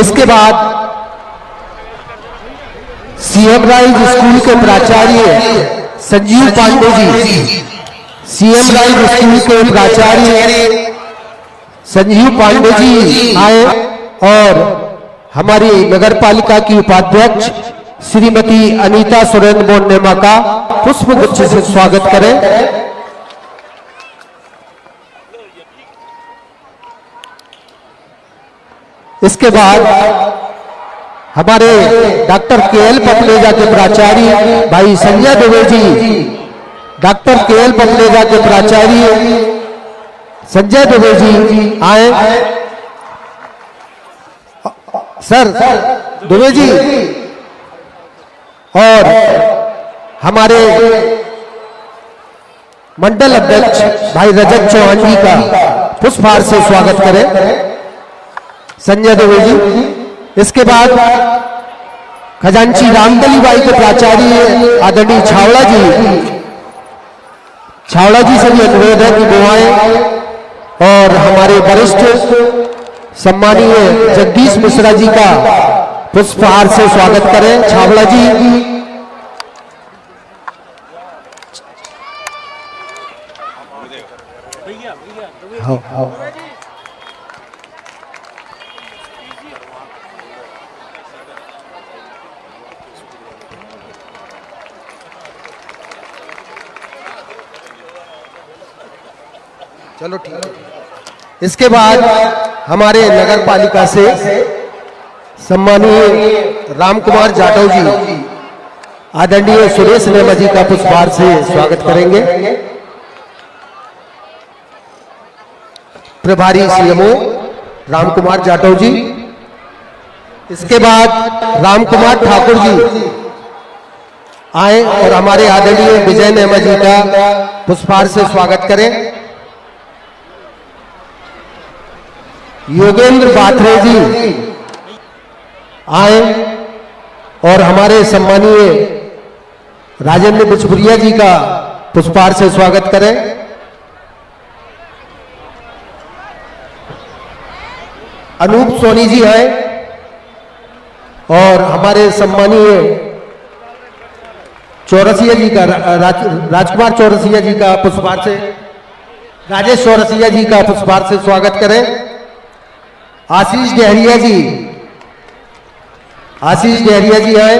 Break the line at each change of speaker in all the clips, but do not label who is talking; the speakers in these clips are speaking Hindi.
इसके बाद सीएम राइज स्कूल के प्राचार्य Sanjeev Pandey ji, CM rise school के प्राचार्य संजीव पांडे जी आए और हमारी नगर पालिका की उपाध्यक्ष श्रीमती अनीता सुरेंद्र मोनेमा का पुष्प गुच्छ से स्वागत करें। इसके बाद हमारे डॉक्टर केएल पपलेजा के प्राचार्य भाई संजय दुबे जी, डॉक्टर केएल पपलेजा के प्राचार्य संजय दुबे जी आए। सर दुबे जी और हमारे मंडल अध्यक्ष भाई रजत चौहान जी का पुष्पहार से स्वागत करें संजय दुबे जी। इसके बाद खजांची रामदली बाई के प्राचार्य आदरणीय छावड़ा जी से भी अनुरोध है कि वो आए और हमारे वरिष्ठ सम्मानीय जगदीश मिश्रा जी का पुष्पहार से स्वागत करें। छावड़ा जी चलो ठीक है। इसके बाद हमारे नगर पालिका से सम्मानीय रामकुमार जाटव जी आदरणीय सुरेश नेमा जी का पुष्पहार से स्वागत करेंगे। प्रभारी सीएमओ रामकुमार जाटव जी। इसके बाद रामकुमार ठाकुर जी आए और हमारे आदरणीय विजय नेमा जी का पुष्पहार से स्वागत करें। योगेंद्र बाथरे जी आए और हमारे सम्मानीय राजेंद्र बिचपुरिया जी का पुष्पहार से स्वागत करें। अनूप सोनी जी आए और हमारे सम्मानीय चौरसिया जी का राजकुमार चौरसिया जी का पुष्पहार से, राजेश चौरसिया जी का पुष्पहार से स्वागत करें। आशीष डेहरिया जी आए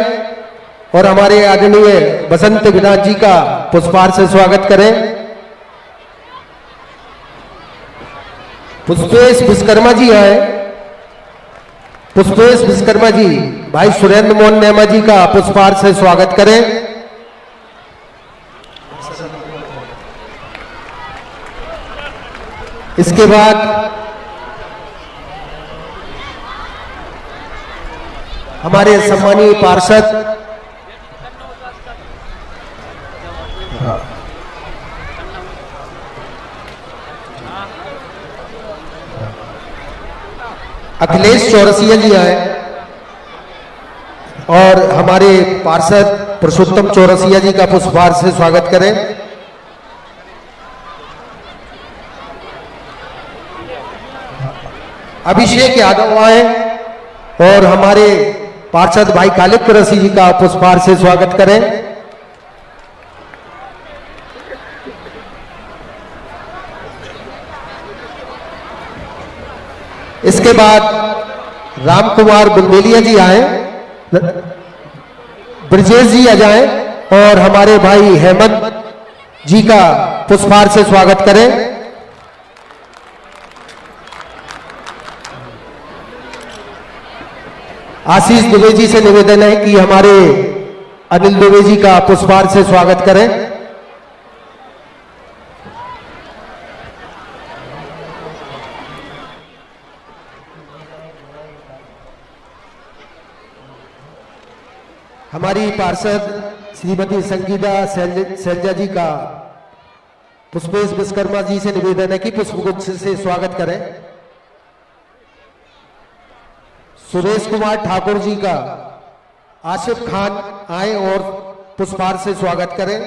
और हमारे आदरणीय बसंत विनाथ जी का पुष्पहार से स्वागत करें। पुष्पेश विश्वकर्मा जी आए, पुष्पेश विश्वकर्मा जी भाई सुरेंद्र मोहन नेमा जी का पुष्पहार से स्वागत करें। इसके बाद हमारे सम्मानीय पार्षद अखिलेश चौरसिया जी आए और हमारे पार्षद पुरुषोत्तम चौरसिया जी का पुष्पहार से स्वागत करें। अभिषेक यादव आए और हमारे पार्षद भाई कालिक कुरसी जी का पुष्पहार से स्वागत करें। इसके बाद रामकुमार बुंदेलिया जी आए, ब्रजेश जी आ जाए और हमारे भाई हेमंत जी का पुष्पहार से स्वागत करें। आशीष दुबे जी से निवेदन है कि हमारे अनिल दुबे जी का पुष्पहार से स्वागत करें। हमारी पार्षद श्रीमती संगीता सैलजा जी का पुष्पेश विश्वकर्मा जी से निवेदन है कि पुष्पगुच्छ से स्वागत करें। सुरेश कुमार ठाकुर जी का आसिफ खान आए और पुष्पहार से स्वागत करें।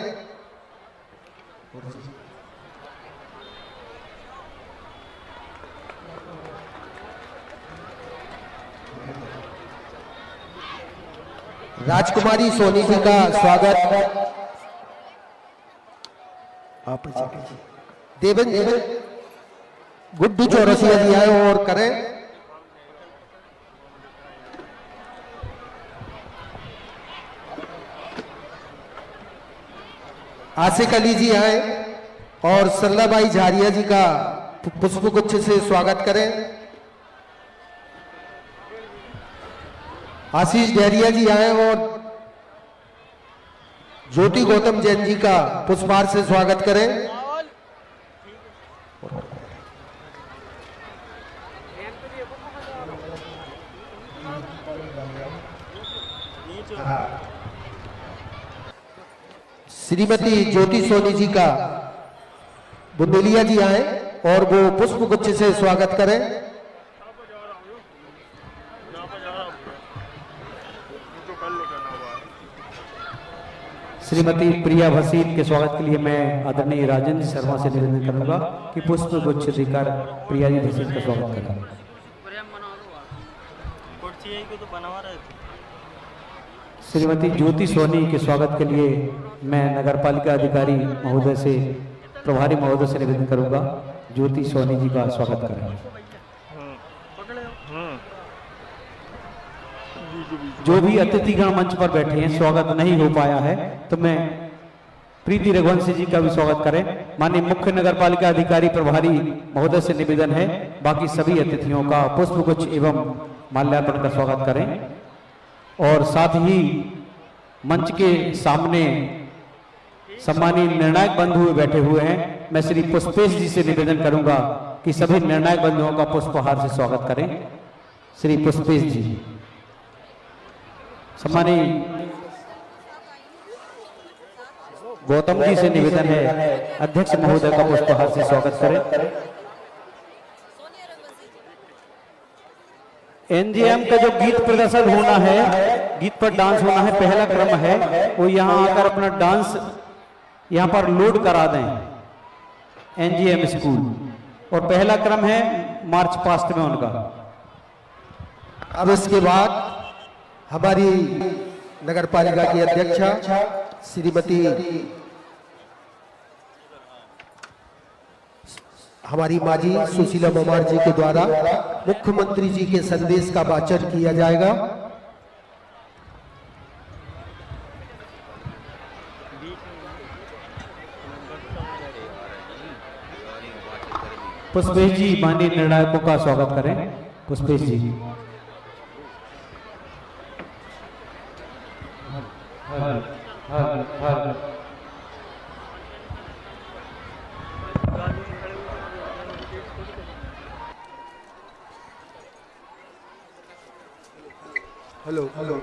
राजकुमारी सोनी जी का स्वागत। आप देवेंद्र गुड्डू चौरसिया जी आए और करें। आसिक अली जी आए और सरलाबाई झारिया जी का पुष्पगुच्छ से स्वागत करें। आशीष डहरिया जी आए और ज्योति गौतम जैन जी का पुष्पहार से स्वागत करें। श्रीमती ज्योति सोनी जी का बुंदेलिया जी आए और वो पुष्पगुच्छ से स्वागत करें।
श्रीमती प्रिया भसीन के स्वागत के लिए मैं आदरणीय राजेंद्र शर्मा से निवेदन करूंगा कि पुष्प गुच्छ देकर प्रिया जी भसीन का स्वागत करें। श्रीमती ज्योति सोनी के स्वागत के लिए मैं नगरपालिका अधिकारी महोदय से, प्रभारी महोदय से निवेदन करूंगा ज्योति सोनी जी का स्वागत करें। जो भी अतिथिगण मंच पर बैठे हैं, स्वागत नहीं हो पाया है तो मैं प्रीति रघुवंशी जी का भी स्वागत करें। माननीय मुख्य नगरपालिका अधिकारी प्रभारी महोदय से निवेदन है बाकी सभी अतिथियों का पुष्पगुच्छ एवं माल्यार्पण का स्वागत करें। और साथ ही मंच के सामने सम्मानीय निर्णायक बंधु बैठे हुए हैं, मैं श्री पुष्पेश जी से निवेदन करूंगा कि सभी निर्णायक बंधुओं का पुष्पहार से स्वागत करें। श्री पुष्पेश जी। सम्मानीय गौतम जी से निवेदन है अध्यक्ष महोदय का पुष्पहार से स्वागत करें। एनजीएम का जो गीत प्रदर्शन होना है, गीत पर डांस होना है, पहला क्रम है वो यहाँ आकर अपना डांस यहाँ पर लोड करा दें एनजीएम स्कूल। और पहला क्रम है मार्च पास्ट में उनका।
अब इसके बाद हमारी नगरपालिका की अध्यक्षा श्रीमती हमारी माजी सुशीला ममार जी के द्वारा मुख्यमंत्री जी के संदेश का वाचन किया जाएगा।
पुष्पेश जी माननीय निर्णायकों का स्वागत करें। पुष्पेश जी।
Hello hello.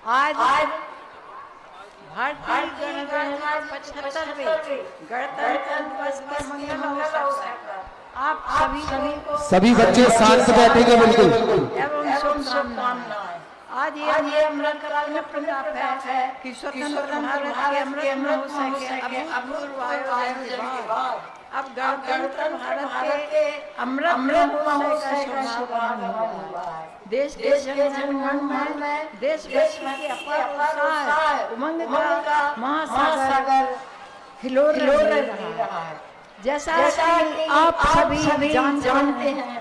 आज भारतीय गणतंत्र 75वें गणतंत्र दिवस का मंगल अवसर पर आप सभी
बच्चे शांत बैठेंगे बिल्कुल
एवं शुभकामनाएं। आज ये अमृत काल में प्रताप है कि स्वतंत्र भारत के अमृत महोत्सव के अपूर्व आयोजन के बाद अब गणतंत्र भारत के अमृत महोत्सव का शुभारंभ हुआ है। देश के जनगण में देशवासियों के अपार उत्साह उमंग का महासागर हिलोर रहा है। जैसा कि आप सभी जानते हैं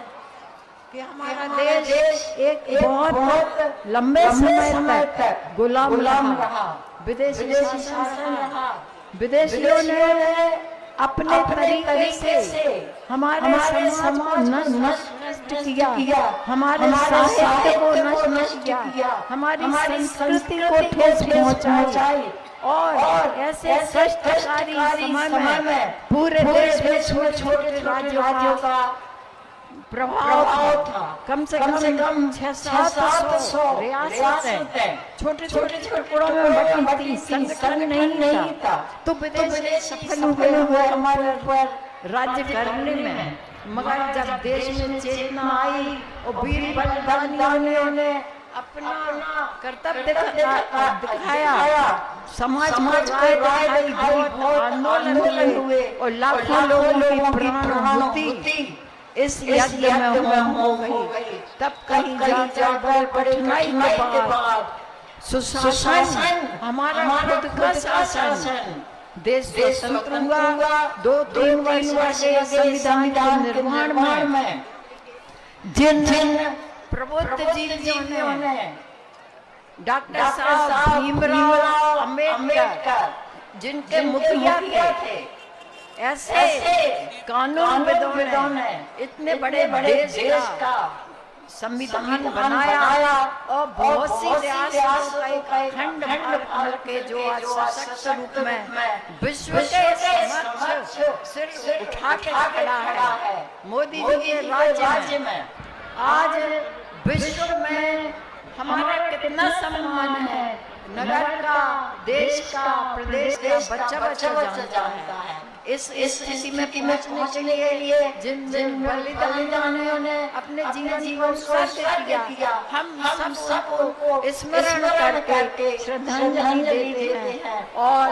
कि हमारा देश एक बहुत लंबे समय तक गुलाम रहा, विदेशी शासन रहा। विदेशियों ने अपने तरीके से हमारे समाज को नष्ट किया, हमारे साहित्य को नष्ट किया, हमारी संस्कृति को ठेस पहुंचाई और ऐसे कष्टकारी समय में पूरे देश में छोटे राज्यों का प्रभाव था। कम से कम 600-700 रियासतें छोटे टुकड़ों में बटी थी, संगठन नहीं था। तो विदेश सफल हुए हमारे ऊपर राज्य करने में। मगर जब देश में चेतना आई और वीर बलिदानियों ने अपना कर्तव्य दिखाया, समाज को राय दिखाई, बहुत आंदोलन हुए और लाखों लोगों की प्राणाहुति इस यज्ञ में हो गई। तब कहीं जाकर बड़ी कठिनाई के बाद सुशासन, हमारा खुद का शासन, देश स्वतंत्र हुआ। 2-3 वर्ष के संविधान के निर्माण में जिन प्रबुद्ध जीवों ने, डॉक्टर साहब भीमराव अम्बेडकर जिनके मुखिया थे, ऐसे कानूनविदों ने इतने बड़े देश का संविधान बनाया और बहुत सी रियासतों का खंड भारत के जो आज सशक्त रूप में विश्व के समक्ष सिर उठा के खड़ा है। मोदी जी के राज्य में आज विश्व में हमारा कितना सम्मान है। नगर का, देश का, प्रदेश का बच्चा जानता है। इस स्थिति में पहुंचने के लिए जिन बलिदानियों ने अपने जीवन सर्द किया, हम सबको स्मरण करके श्रद्धांजलि देते हैं। और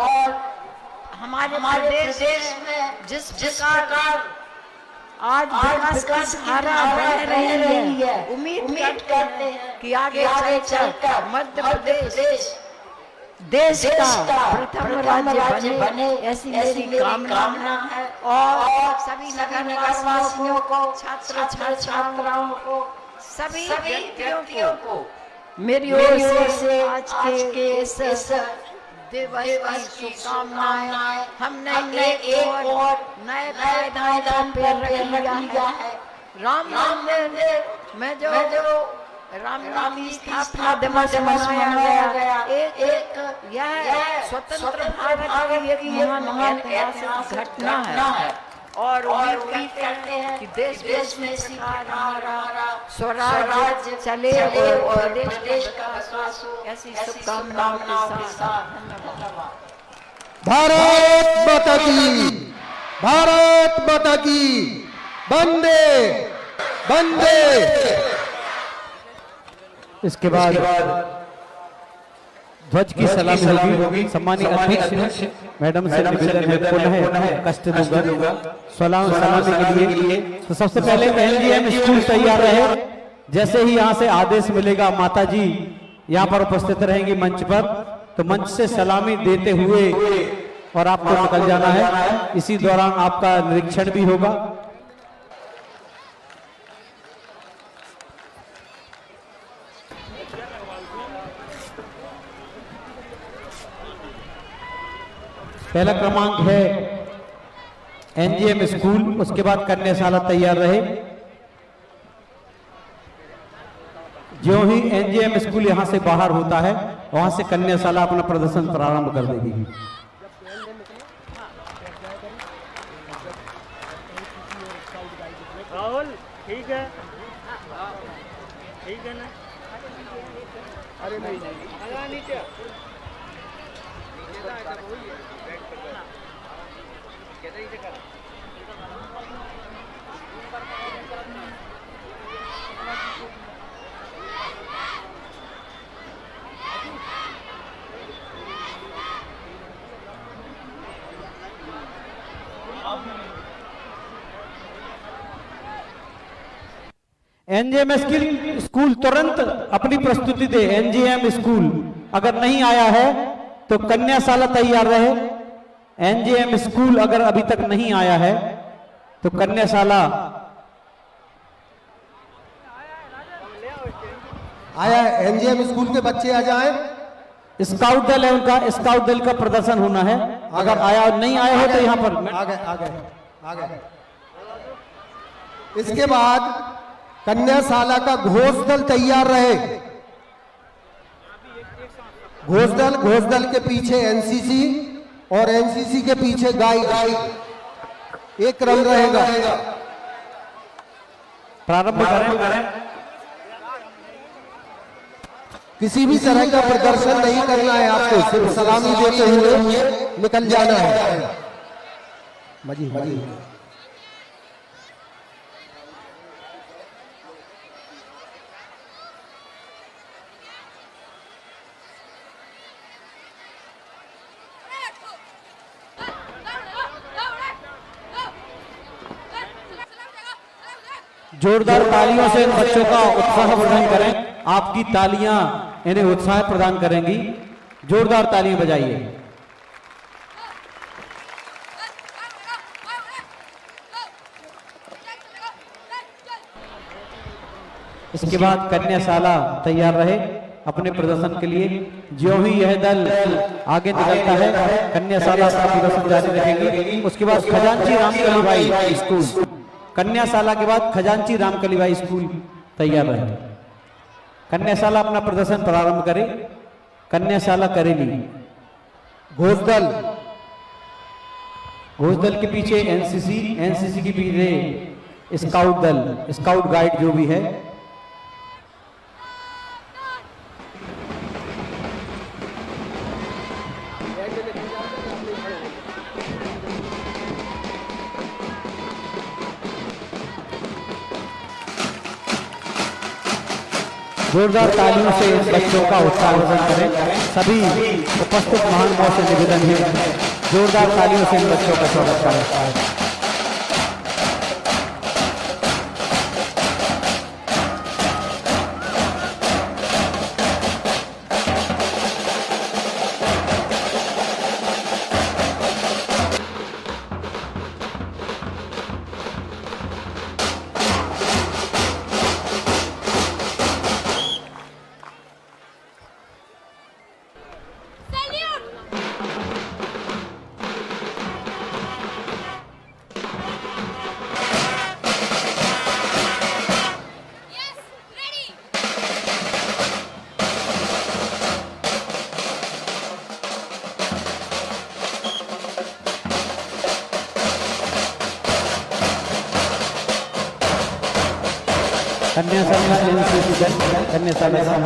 हमारे प्रदेश में जिस प्रकार आज विकास की धारा बह रही है, उम्मीद करते हैं कि आगे चलकर मध्य प्रदेश देश का प्रथम राज्य बने, ऐसी मेरी कामना है। और सभी नगरवासियों को, छात्राओं को, सभी व्यक्तियों को मेरी ओर से आज के इस दिवस की शुभकामनाएं। हमने एक और नए मैदान पे रख लिया है। राम मंदिर में जो राम की स्थापना दिवस मनाया गया, एक यह स्वतंत्र भारत की एक महान ऐतिहासिक घटना है। और उम्मीद करते हैं कि देश में हमारा स्वराज चले और देश का विकास हो। ऐसी शुभकामनाओं के साथ धन्यवाद।
भारत माता की, भारत माता की, वंदे वंदे।
इसके बाद ध्वज की सलामी होगी। सम्मानित अध्यक्ष मैडम से निवेदन है, पुनः कष्ट दूंगा सलामी के लिए। तो सबसे पहले एनजीएम स्कूल तैयार रहे। जैसे ही यहाँ से आदेश मिलेगा, माता जी यहाँ पर उपस्थित रहेंगी मंच पर, तो मंच से सलामी देते हुए और आपको निकल जाना है। इसी दौरान आपका निरीक्षण भी होगा। पहला क्रमांक है एनजीएम स्कूल, उसके बाद कन्याशाला तैयार रहे। जो ही एनजीएम स्कूल यहां से बाहर होता है, वहां से कन्याशाला अपना प्रदर्शन प्रारंभ कर देगी।
राहुल ठीक है, ठीक है ना? अरे नहीं नीचे
एनजीएम स्कूल तुरंत अपनी प्रस्तुति दे। एनजीएम स्कूल अगर नहीं आया है तो कन्याशाला तैयार रहे। एनजीएम स्कूल अगर अभी तक नहीं आया है तो कन्याशाला
आया है। एनजीएम स्कूल के बच्चे आ जाएं।
स्काउट दल है उनका, स्काउट दल का प्रदर्शन होना है। अगर आया नहीं आया हो तो यहाँ पर
आ गए। इसके बाद कन्याशाला का घोष दल तैयार रहे। घोष दल के पीछे एनसीसी और एनसीसी के पीछे गाइड। एक क्रम रहेगा।
प्रारंभ करें।
किसी भी तरह का प्रदर्शन नहीं करना है आपको, सिर्फ सलामी देते हुए निकल जाना है। मजी
जोरदार तालियों से इन बच्चों का उत्साह वर्धन करें। आपकी तालियां इन्हें उत्साह प्रदान करेंगी। जोरदार तालियां बजाइए। इसके बाद कन्याशाला तैयार रहे अपने प्रदर्शन के लिए। जो ही यह दल आगे निकलता है कन्याशाला अपना प्रदर्शन जारी रखेगी। उसके बाद खजांची रामकलीबाई स्कूल, कन्याशाला के बाद खजांची रामकलीबाई स्कूल तैयार रहे। कन्याशाला अपना प्रदर्शन प्रारंभ करे। कन्याशाला करेली।
घोषदल
घोषदल के पीछे एनसीसी, एनसीसी के पीछे स्काउट दल, स्काउट गाइड जो भी है। जोरदार तालियों से इन बच्चों का उत्साहवर्धन करें। सभी उपस्थित महानुभावों से निवेदन है जोरदार तालियों से इन बच्चों का स्वागत करें। कन्याशाला एनसीसी दल, कन्याशाला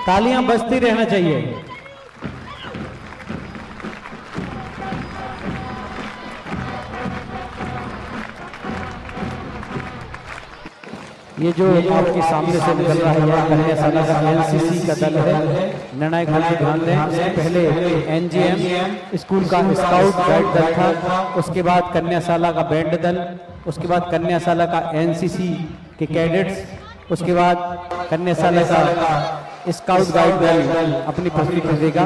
तालियां बजती रहना चाहिए। ये जो आपके सामने से निकल रहा है यह कन्याशाला का एनसीसी का दल है। निर्णायक दल पे ध्यान दें। इससे पहले एनजीएम स्कूल का स्काउट गाइड दल था, उसके बाद कन्याशाला का बैंड दल, उसके बाद कन्याशाला का एनसीसी के कैडेट्स, उसके बाद कन्याशाला का स्काउट गाइड दल अपनी प्रस्तुति देगा।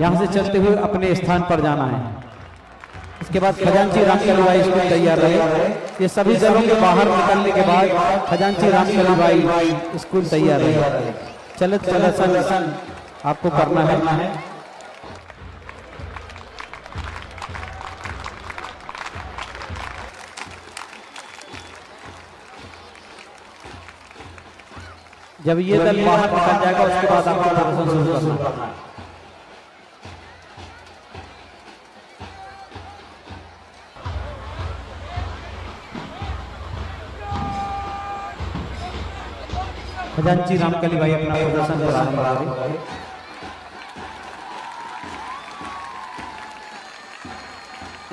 यहां से चलते हुए अपने स्थान पर जाना है। इसके बाद खजांची रामकलीबाई स्कूल तैयार रहे। ये सभी दलों के बाहर निकलने के बाद खजांची रामकलीबाई स्कूल तैयार रहे। चलित प्रदर्शन आपको करना है। जब ये दल बाहर निकल जाएगा उसके बाद आपको प्रदर्शन शुरू करना है। खजांची रामकलीबाई अपना प्रदर्शन प्रारंभ करें।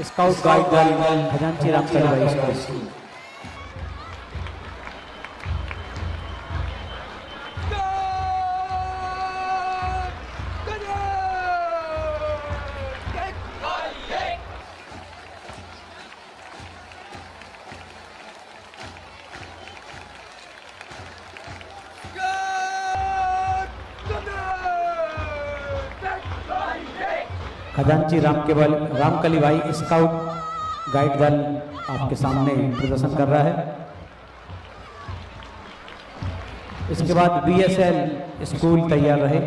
स्काउट गाइड दल खजांची रामकलीबाई स्कूल। खजांची रामकलीबाई स्काउट गाइड दल आपके सामने प्रदर्शन कर रहा है। इसके बाद बीएसएल स्कूल तैयार रहे।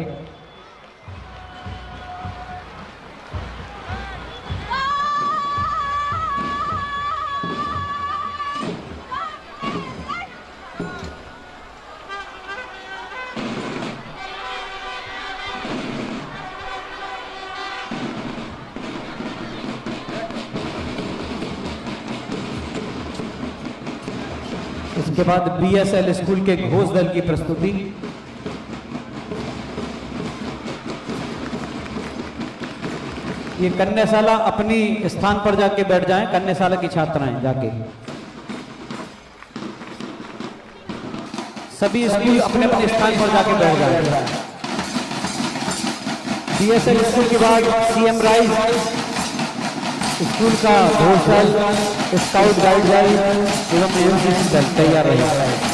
इसके बाद बीएसएल स्कूल के घोष दल की प्रस्तुति। ये कन्याशाला अपनी स्थान पर जाके बैठ जाएं, कन्याशाला की छात्राएं जाके। सभी स्कूल अपने अपने स्थान पर जाके बैठ जाएं। बीएसएल स्कूल के बाद सीएम राइज स्कूल का घोषदल, स्काउट गाइड दल एवं एनसीसी दल तैयार रहे।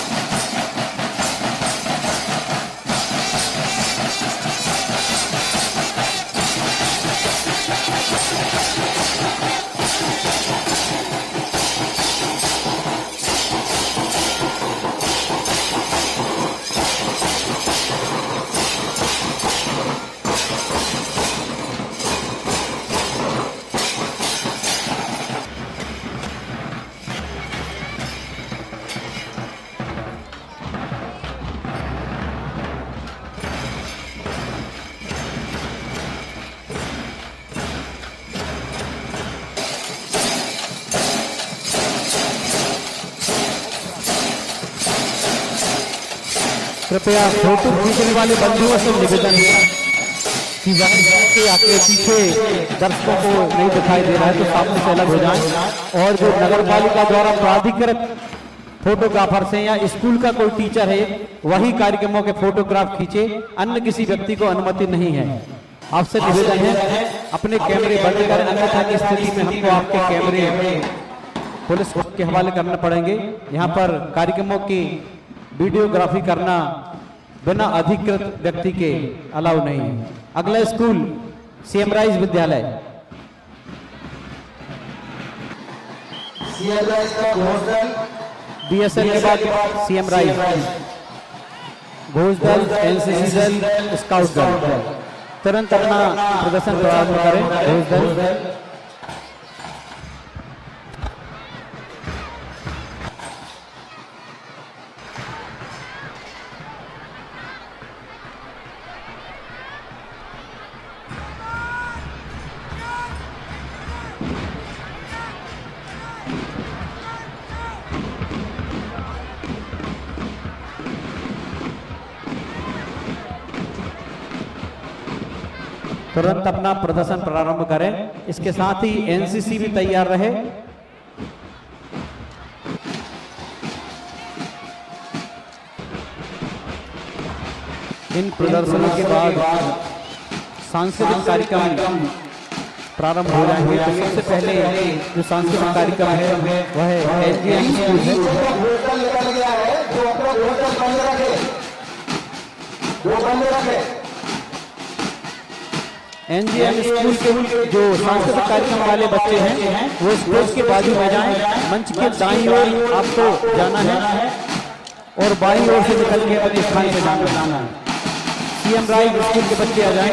कृपया फोटो खींचने वाले बंधुओं से निवेदन है कि वह के आके पीछे दर्शकों को नहीं दिखाई दे रहा है तो सामने से अलग हो जाएं। और जो नगर पालिका द्वारा प्राधिकृत फोटोग्राफर्स हैं या स्कूल का कोई टीचर है वही कार्यक्रमों के फोटोग्राफ खींचे, अन्य किसी व्यक्ति को अनुमति नहीं है। आपसे निवेदन है अपने कैमरे बंद करें, अन्यथा की स्थिति में हमको आपके कैमरे पुलिस के हवाले करने पड़ेंगे। यहाँ पर कार्यक्रमों की वीडियोग्राफी करना बिना अधिकृत व्यक्ति के अलाउ नहीं है। अगला स्कूल सीएम राइज विद्यालय। बीएसएल के बाद सीएम राइज, घोषदल, एनसीसी दल, स्काउट दल तुरंत अपना प्रदर्शन प्रारंभ करें। घोषदल तुरंत अपना प्रदर्शन प्रारंभ करें। इसके साथ ही एनसीसी भी तैयार रहे। इन प्रदर्शनों के बाद सांस्कृतिक कार्यक्रम प्रारंभ हो जाएंगे। तो सबसे पहले जो सांस्कृतिक कार्यक्रम है वह एनजीएम स्कूल है। एनजीएम स्कूल के जो सांस्कृतिक कार्यक्रम वाले बच्चे हैं वो स्टेज के बाजू में जाएं। मंच के दाईं ओर आपको जाना है और बाईं ओर से निकल के अपने स्थान पे जाना है। सीएम राइज स्कूल के बच्चे आ जाएं।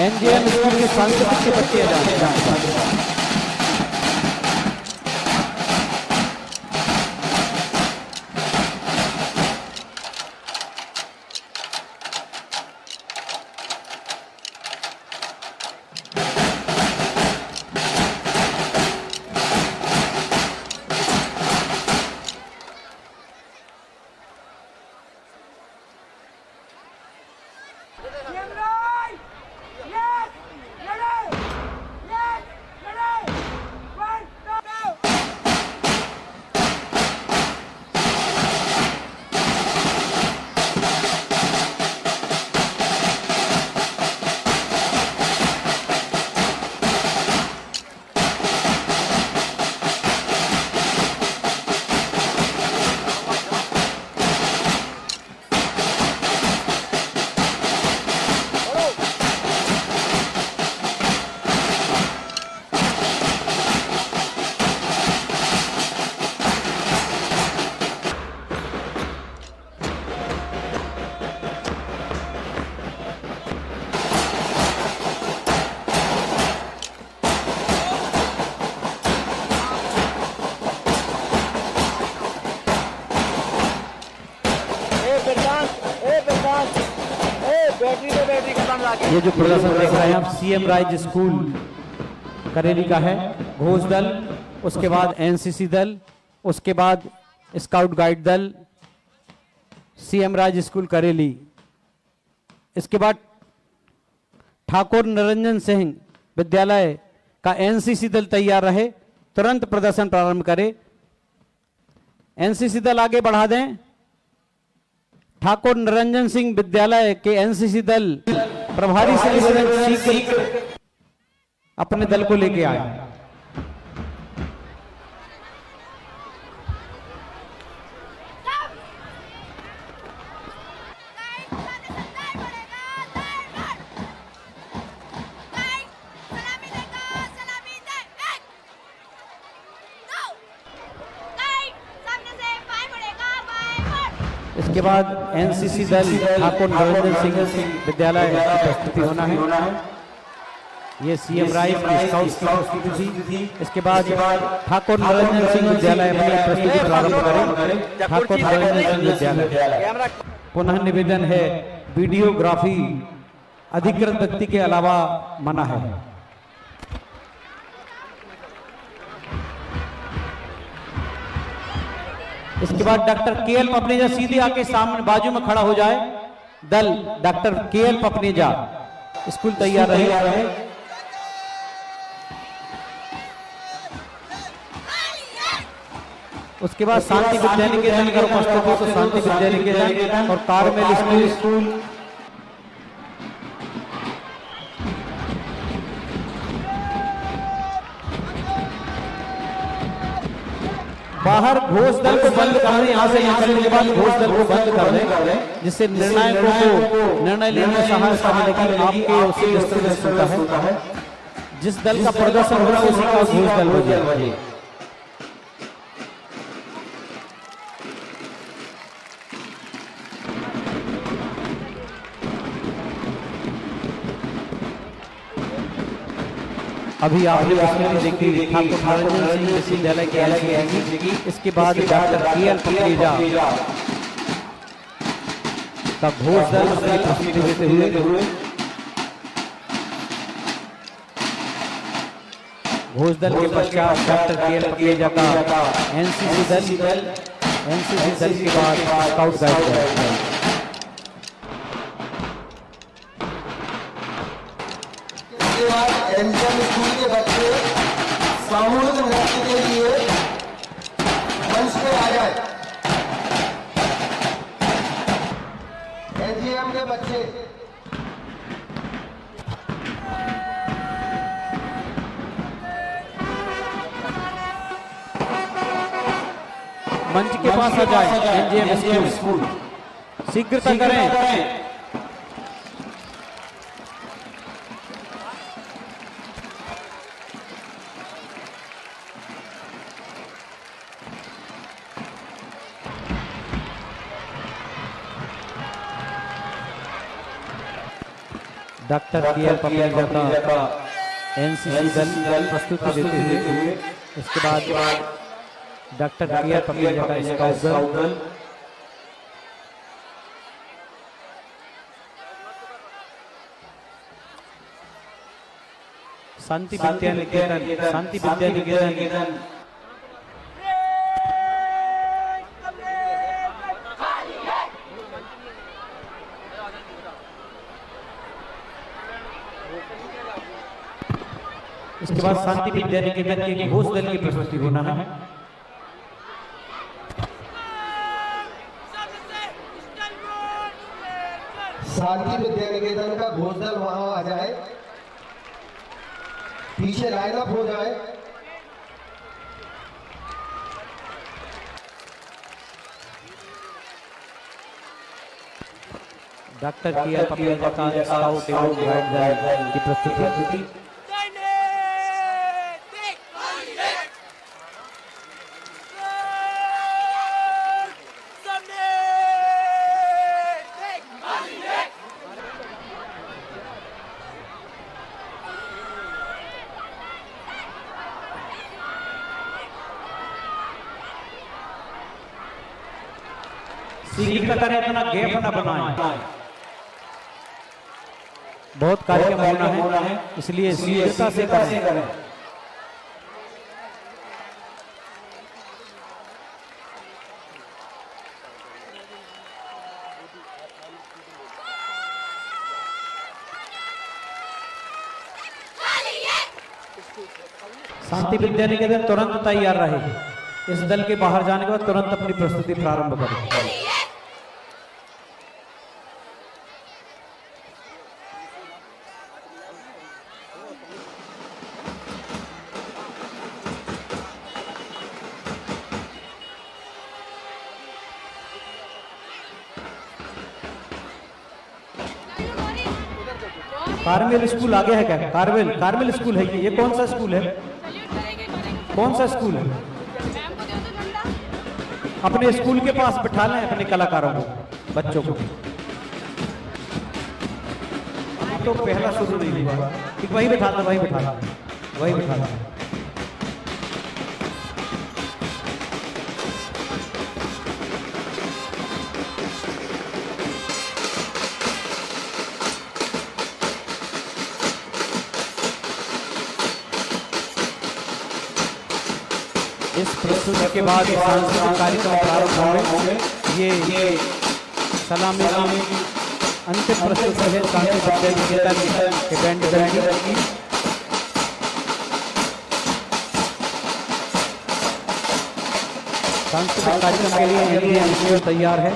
एनजीएम स्कूल के सांस्कृतिक के बच्चे आ जाएं। ये जो प्रदर्शन देख रहे हैं आप सीएम राइज स्कूल करेली का है। घोष दल, उसके बाद एनसीसी दल, उसके बाद स्काउट गाइड दल, सीएम राइज स्कूल करेली। इसके बाद ठाकुर निरंजन सिंह विद्यालय का एनसीसी दल तैयार रहे, तुरंत प्रदर्शन प्रारंभ करें। एनसीसी दल आगे बढ़ा दें। ठाकुर निरंजन सिंह विद्यालय के एनसीसी दल प्रभारी से निवेदन, शीघ्र अपने दल को लेके आए। इसके बाद एनसीसी दल ठाकुर निरंजन सिंह विद्यालय की प्रस्तुति होना है। ये सीएम राइज स्काउट की प्रस्तुति थी। इसके बाद ठाकुर निरंजन सिंह विद्यालय अपनी प्रस्तुति प्रारंभ करें। ठाकुर निरंजन सिंह विद्यालय। पुनः निवेदन है, वीडियोग्राफी अधिकृत व्यक्ति के अलावा मना है। इसके बाद डॉक्टर केएल पपनेजा सीधे आके सामने बाजू में खड़ा हो जाए। दल डॉक्टर केएल पपनेजा, स्कूल तैयार रहे। उसके बाद शांति विद्यानिकेतन का उपस्थित हो तो शांति विद्यानिकेतन और कारमेल स्कूल। बाहर घोष दल को बंद कर दें। यहाँ से निकलने के बाद घोष दल को बंद कर दें, जिससे निर्णायकों को निर्णय लेने में सहायता मिलेगी। आपके उसी डिस्ट्रिक्ट होता है, जिस दल का प्रदर्शन होगा उसी का घोष दल हो जाए। अभी आपने प्रस्तुति देखी ठाकुर निरंजन सिंह विश्वविद्यालय के एनसीसी की। इसके बाद डॉक्टर केएल पपनेजा का घोष दल अपनी प्रस्तुति देते हुए घोष दल के पश्चात डॉक्टर केएल पपनेजा का एनसीसी दल के बाद स्काउट गाइड।
एनसीसी स्कूल के बच्चे सामूहिक नृत्य के लिए मंच पे आ जाए। एजीएम के बच्चे
मंच के पास आ जाए। एनजीएम स्कूल शीघ्रता करें। डॉक्टर केएल पपनेजा का एनसीसी दल प्रस्तुति देते हुए। इसके बाद डॉक्टर केएल पपनेजा का स्काउट दल। शांति विद्यानिकेतन इसके बाद शांति विद्यानिकेतन के घोष दल की प्रस्तुति होना है।
शांति विद्यानिकेतन का घोष दल वहां आ जाए, पीछे लाइन अप हो जाए।
डॉक्टर केएल पपनेजा का स्काउट एवं गाइड दल की प्रस्तुति। शीघ्र करें, इतना गैप न बनाएं। बहुत कार्यक्रम होना है, इसलिए शीघ्रता से करें। शांति विद्या निकेतन तुरंत तैयार रहे। इस दल के बाहर जाने के बाद तुरंत अपनी प्रस्तुति प्रारंभ करें। कार्मेल स्कूल आगे है क्या? कार्मेल स्कूल है ये कौन सा स्कूल है? कौन सा स्कूल है? अपने स्कूल के पास बिठा लें अपने कलाकारों को, बच्चों को। अभी तो पहला शुरू नहीं हुआ, ठीक वही बिठा दो, वही बिठा दो, वही बिठा दो। इस प्रस्तुति के बाद सांस्कृतिक कार्यक्रम प्रारंभ होंगे। ये सलामी की अंतिम प्रस्तुति है सांस्कृतिक निकेतन के बैंड दल की। सांस्कृतिक कार्यक्रम के लिए एनडीए तैयार है।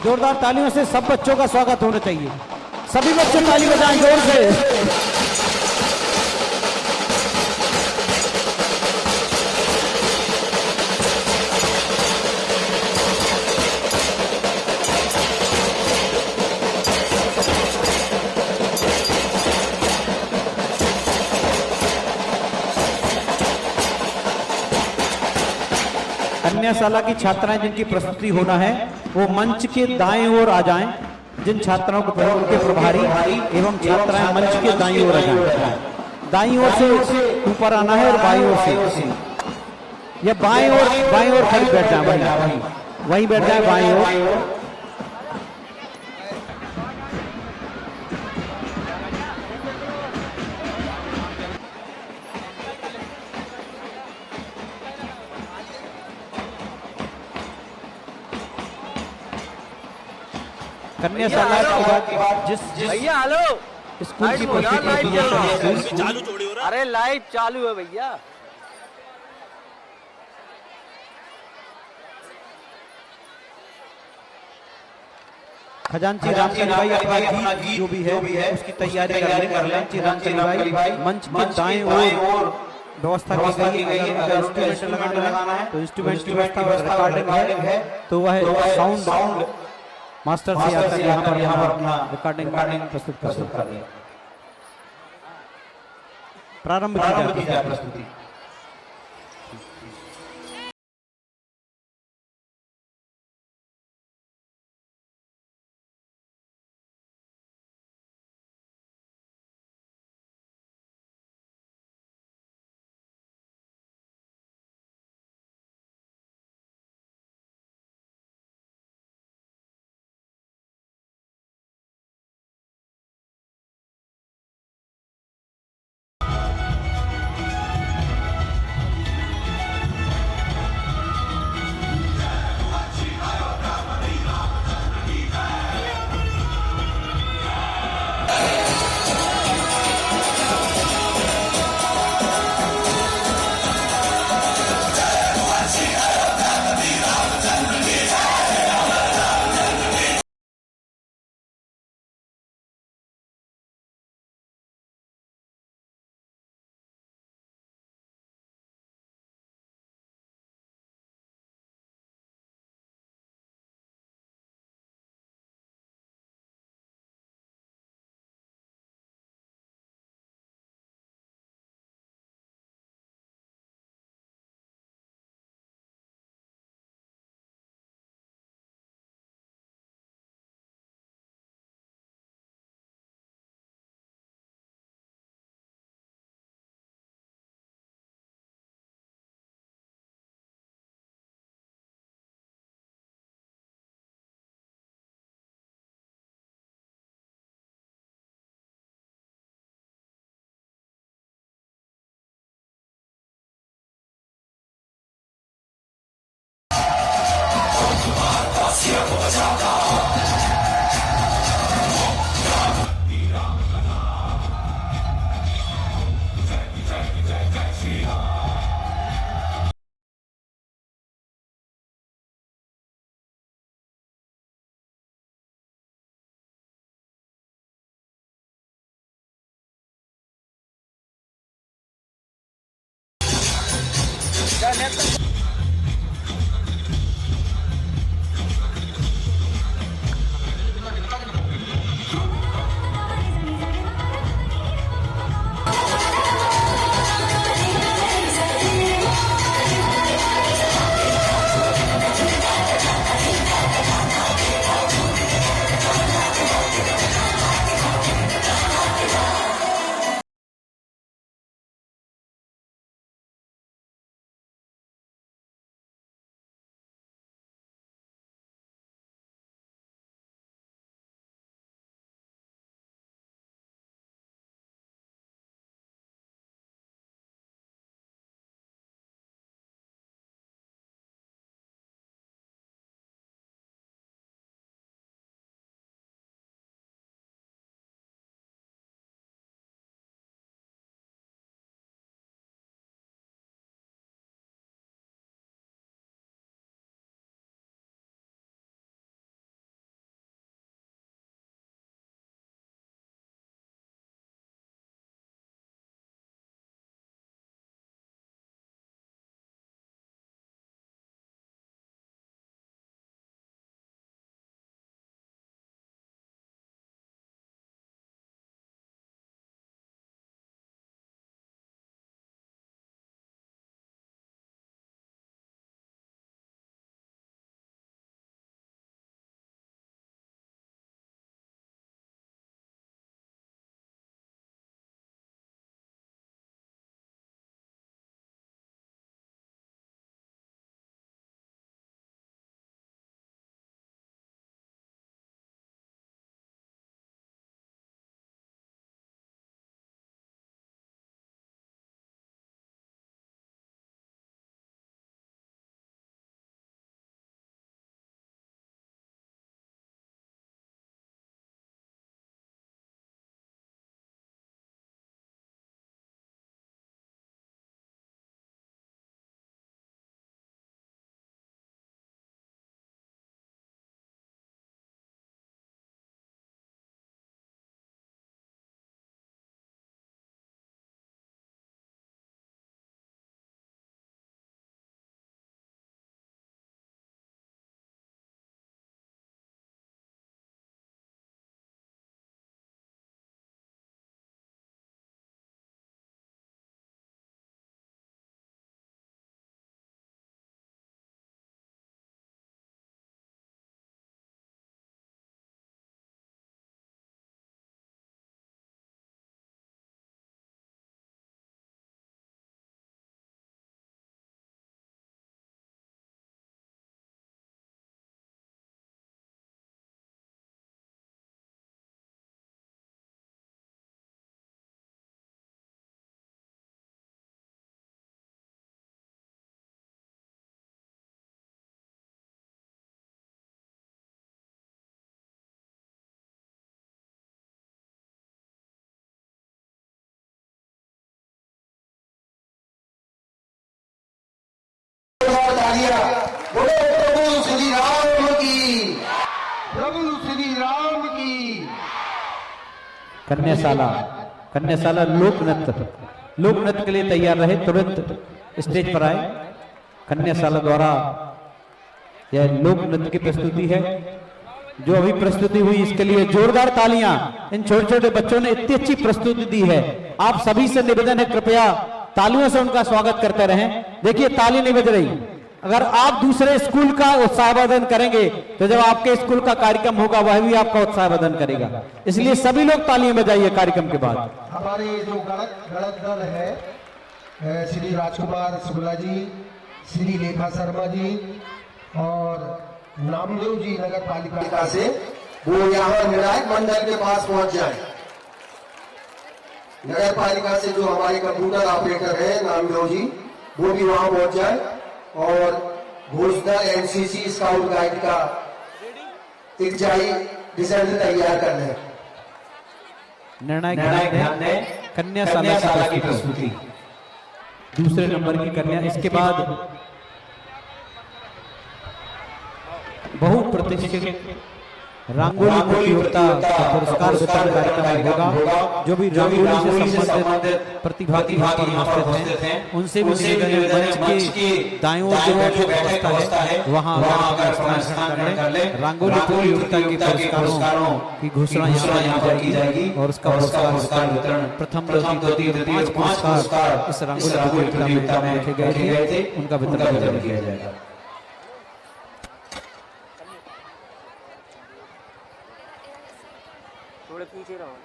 जोरदार तालियों से सब बच्चों का स्वागत होना चाहिए। सभी बच्चे ताली बजाएं जोर से। कन्याशाला की छात्राएं जिनकी प्रस्तुति होना है वो मंच के दाएं ओर आ जाएं। जिन छात्राओं को उनके प्रभारी एवं छात्राएं मंच के दाईं ओर आ जाएं। दाईं ओर से ऊपर आना है और बाईं ओर से, या बाईं ओर खड़ी बैठ जाए, वहीं बैठ जाए बाईं ओर। कन्याशाला के बाद जिस
भैया हेलो
स्कूल की प्रस्तुति
चालू थोड़ी हो रहा। अरे लाइव चालू है भैया।
खजांची रामचंद्र भाई अपना गीत जो भी है उसकी तैयारी कर लें। खजांची रामचंद्र भाई मंच के दाएं ओर व्यवस्था की गई है। अगर इंस्ट्रूमेंट लगाना है तो इंस्ट्रूमेंट की व्यवस्था, रिकॉर्डिंग है तो वह साउंड मास्टर से आकर यहाँ पर अपना रिकॉर्डिंग प्रस्तुत कर दिया। प्रारंभ की जाती है प्रस्तुति।
बोलो प्रभु श्री राम की, प्रभु श्री राम की।
कन्याशाला लोक नृत्य के लिए तैयार रहे, तुरंत स्टेज पर आए। कन्याशाला द्वारा यह लोक नृत्य की प्रस्तुति है जो अभी प्रस्तुति हुई, इसके लिए जोरदार तालियां। इन छोटे छोटे बच्चों ने इतनी अच्छी प्रस्तुति दी है, आप सभी से निवेदन है कृपया तालियों से उनका स्वागत करते रहें। देखिए ताली नहीं बज रही, अगर आप दूसरे स्कूल का उत्साहवर्धन करेंगे तो जब आपके स्कूल का कार्यक्रम होगा वह भी आपका उत्साहवर्धन करेगा, इसलिए सभी लोग तालियां बजाइए कार्यक्रम के बाद।
हमारे जो गणक दल है, श्री राजकुमार शुक्ला जी, श्री लेखा शर्मा जी और नामदेव जी नगर पालिका से, वो यहाँ निर्णायक मंडल के पास पहुंच जाए। नगर पालिका से जो हमारे कंप्यूटर ऑपरेटर है नामदेव जी, वो भी वहां पहुंच जाए और घोषदल एनसीसी स्काउट गाइड का एक डिजाइन तैयार कर लें।
निर्णायक ध्यान दें, कन्याशाला की प्रस्तुति दूसरे नंबर की कन्या। इसके बाद बहुप्रतीक्षित रंगोली प्रतियोगिता का पुरस्कार वितरण कार्यक्रम होगा। जो भी रंगोली से संबंधित प्रतिभागी यहाँ पर उपस्थित हैं उनसे भी निवेदन है मंच के दाईं ओर जो बैठक व्यवस्था है वहाँ स्थान कर लें। रंगोली प्रतियोगिता के पुरस्कारों की घोषणा यहाँ पर की जाएगी और उसका पुरस्कार वितरण प्रथम द्वितीय 5 पुरस्कार इस रंगोली प्रतियोगिता में रखे गए थे, उनका वितरण किया जाएगा।
थोड़े पीछे रहो।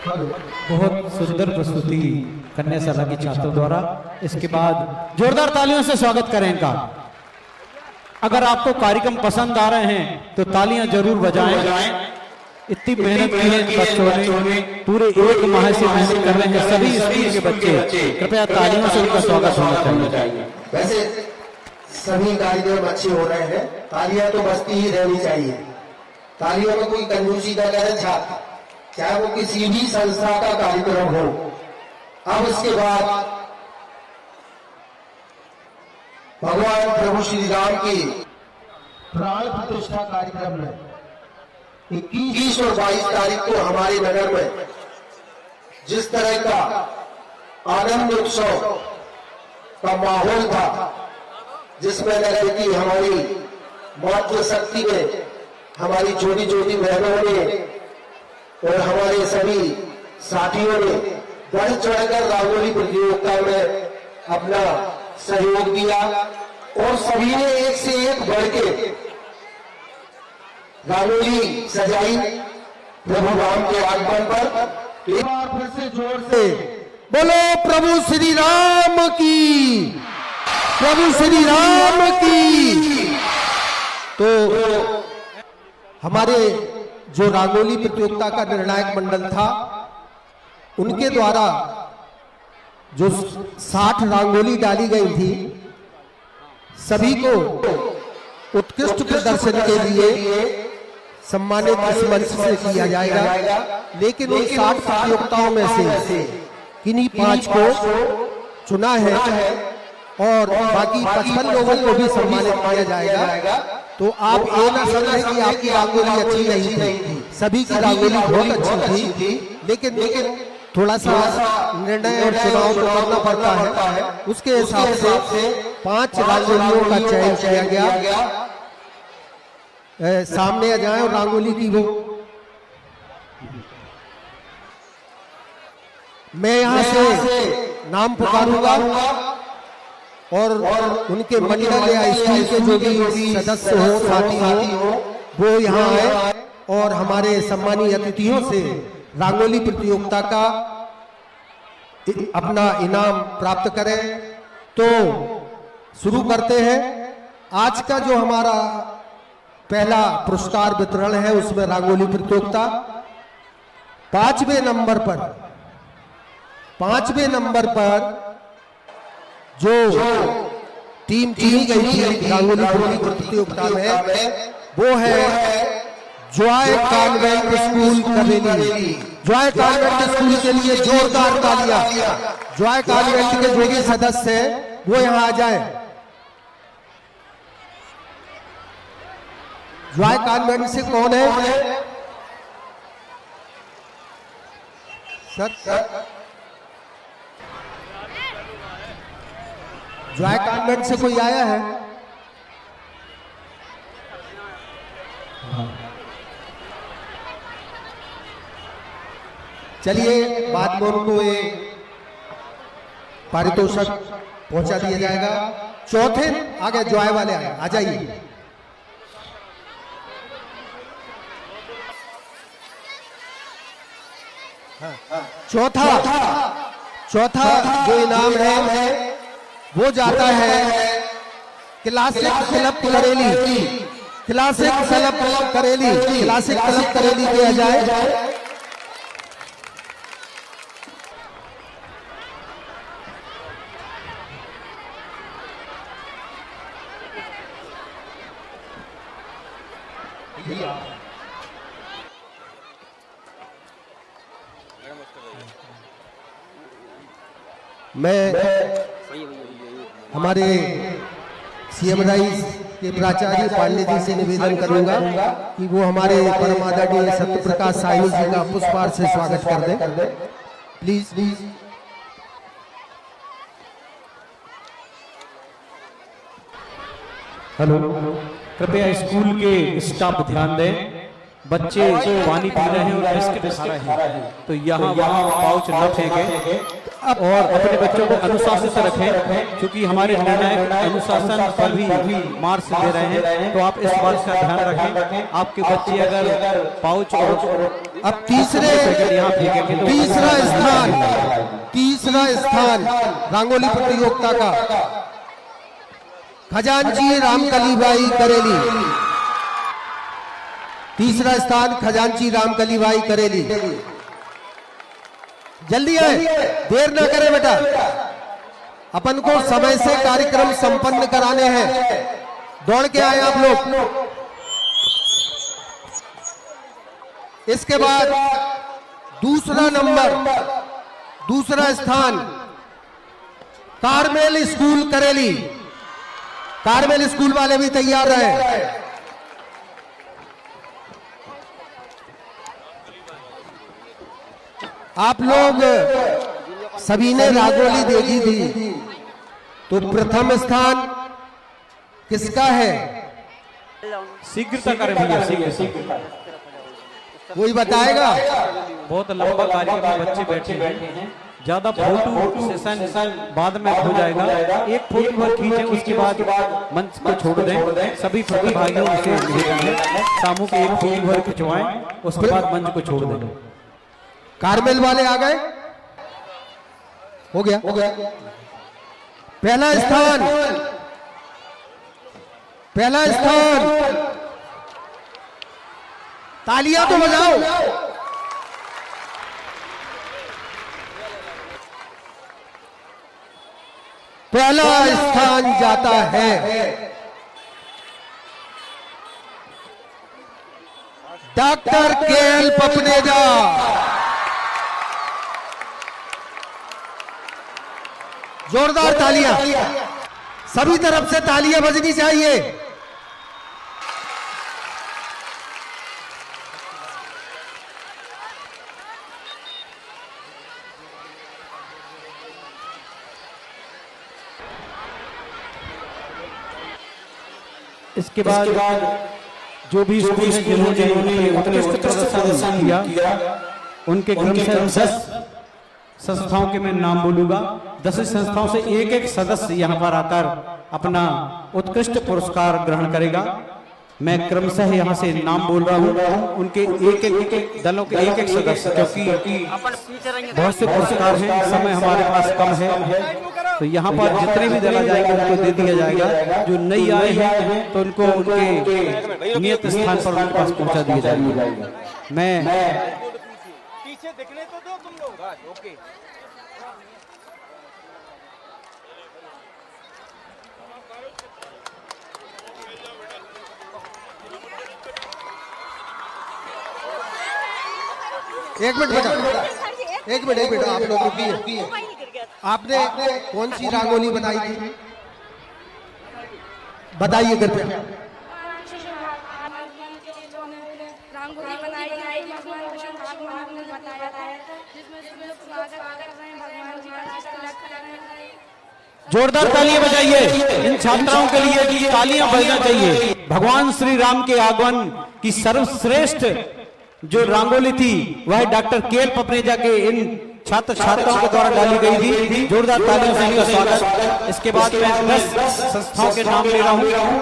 बहुत सुंदर प्रस्तुति कन्याशाला के छात्रों द्वारा। इसके बाद जोरदार तालियों से स्वागत करें इनका। अगर आपको कार्यक्रम पसंद आ रहे हैं तो तालियां जरूर बजाएं। इतनी मेहनत की है इन बच्चों ने, पूरे एक माह से मेहनत कर रहे हैं सभी स्कूल के बच्चे। कृपया तालियों से उनका स्वागत होना चाहिए।
वैसे सभी कार्यक्रम अच्छे हो रहे हैं, तालियां तो बजती ही रहनी चाहिए। तालियों में कोई कंजूसी न करे छात्र, चाहे वो किसी भी संस्था का कार्यक्रम हो। अब इसके बाद भगवान प्रभु श्री राम की प्राण प्रतिष्ठा कार्यक्रम में 21 और 22 तारीख को हमारे नगर में जिस तरह का आनंद उत्सव का माहौल था, जिसमें नगर की हमारी मातृशक्ति ने, हमारी छोटी छोटी बहनों ने और हमारे सभी साथियों ने बढ़ चढ़कर रंगोली प्रतियोगिता में अपना सहयोग दिया और सभी ने एक से एक बढ़ के रंगोली सजाई प्रभु राम के आगमन पर। एक बार फिर से जोर से
बोलो प्रभु श्री राम की, प्रभु श्री राम की। तो हमारे जो रंगोली प्रतियोगिता का निर्णायक मंडल था, उनके द्वारा जो 60 रंगोली डाली गई थी, सभी को उत्कृष्ट प्रदर्शन के लिए सम्मानित इस मंच से किया जाएगा। लेकिन उन 60 प्रतियोगिताओं में से किन्हीं 5 को चुना है और बाकी 55 लोगों को भी सम्मानित किया जाएगा। तो आप ये ना समझें कि आपकी रंगोली अच्छी नहीं थी, सभी की रंगोली बहुत अच्छी थी, लेकिन थोड़ा सा निर्णय और चुनाव तो करना पड़ता है। उसके हिसाब से 5 रंगोलियों का चयन किया गया। सामने आ जाए और रंगोली की वो मैं यहाँ से नाम पुकारूंगा और उनके मंडल या स्कूल के जो भी सदस्य हो, साथी हो, वो यहाँ आए और हमारे सम्मानीय अतिथियों से रंगोली प्रतियोगिता का अपना इनाम प्राप्त करें। तो शुरू करते हैं। आज का जो हमारा पहला पुरस्कार वितरण है, उसमें रंगोली प्रतियोगिता 5वें नंबर पर जो टीम चुनी गई थी रंगोली प्रतियोगिता में, वो है जॉय कॉन्वेंट स्कूल करेली। जॉय कॉन्वेंट स्कूल के लिए जोरदार तालियां। जॉय कॉन्वेंट के जो भी सदस्य हैं वो यहाँ आ जाएं। जॉय कॉन्वेंट से कौन है सर? जॉय कॉन्वेंट से कोई आया है? चलिए बाद में उनको ये पारितोषिक पहुंचा दिया जाएगा। चौथे आगे जॉय वाले आए, आ जाइए। चौथा जो इनाम है वो जाता है क्लासिक क्लब करेली। क्लासिक क्लब करेली दिया जाए। मैं हमारे सीएम राइज के प्राचार्य पांडे जी से निवेदन करूंगा कि वो हमारे परम आदरणीय सत्य प्रकाश साहनी जी का पुष्पहार से स्वागत कर दें। प्लीज।
हेलो, कृपया स्कूल के स्टाफ ध्यान दें। बच्चे पानी पी रहे हैं और बिस्किट खा रहे हैं, तो यहाँ वहाँ पाउच न फेंके। और अपने बच्चों को अनुशासित रखें, क्योंकि हमारे निर्णायक अनुशासन पर भी मार्क्स दे रहे हैं। तो आप इस बात का ध्यान रखें। आपके बच्चे अगर पाउच और
अब तीसरा स्थान रंगोली प्रतियोगिता का खजांची रामकली भाई करेली। तीसरा स्थान खजांची रामकली भाई करेली। जल्दी आए, देर ना करें बेटा, अपन को समय से कार्यक्रम संपन्न कराने हैं। दौड़ के आए आप लोग। इसके बाद दूसरा स्थान कारमेल स्कूल करेली। कारमेल स्कूल वाले भी तैयार रहे। आप लोग सभी ने रागोली देखी थी, तो प्रथम स्थान किसका है?
शीघ्रता करें भैया, शीघ्र।
कोई बताएगा?
बहुत लंबा कार्यक्रम में बच्चे बैठे हैं, ज्यादा फोटो सेशन बाद में हो जाएगा। एक फोटो भर खींचे, उसके बाद मंच को छोड़ दें। सभी प्रतिभागियों से निवेदन है, सामू के एक फोटो भर खिंचवाएं, उसके बाद मंच को छोड़ दें।
कारमेल वाले आ गए? हो गया। पहला स्थान तालियां तो बजाओ। पहला स्थान जाता है डॉक्टर केएल पपनेजा। जोरदार तालियां, सभी तरफ से तालियां बजनी चाहिए।
इसके बाद जो भी स्कूल हैं जिन्होंने उत्कृष्ट प्रदर्शन किया, उनके क्रमशः 10 संस्थाओं के मैं नाम बोलूंगा। 10 संस्थाओं से एक सदस्य यहां पर आकर अपना उत्कृष्ट पुरस्कार ग्रहण करेगा। मैं क्रमशः यहां से नाम बोल रहा हूं, उनके एक दलों के एक सदस्य, क्योंकि बहुत से पुरस्कार हैं, समय हमारे पास कम है। तो यहाँ पर जितने भी दल आ जाएंगे उनको दे दिया जाएगा। जो नई आए हैं तो उनको उनके नियत स्थान पर उनके पास पहुंचा दिया जाएगा। मैं
पीछे दिखने तो दो तुम लोग। ओके।
एक मिनट आप लोग रुकिए। आपने कौन सी रांगोली बनाई थी? बताइए कृपया।
रांगोली बनाई भगवान कृष्ण भगवान ने बताया था, जिसमें सब लोग स्वागत कर रहे हैं भगवान जी का, तिलक कर रहे हैं।
जोरदार तालियां बजाइए इन छात्राओं के लिए। तालियां बजना चाहिए। भगवान श्री राम के आगमन की सर्वश्रेष्ठ जो रांगोली थी वह डॉक्टर केएल पपनेजा के इन छात्र छात्राओं के द्वारा डाली गई थी। जोरदार तालियों से इनका स्वागत। इसके बाद मैं 10 संस्थाओं के नाम ले रहा हूं।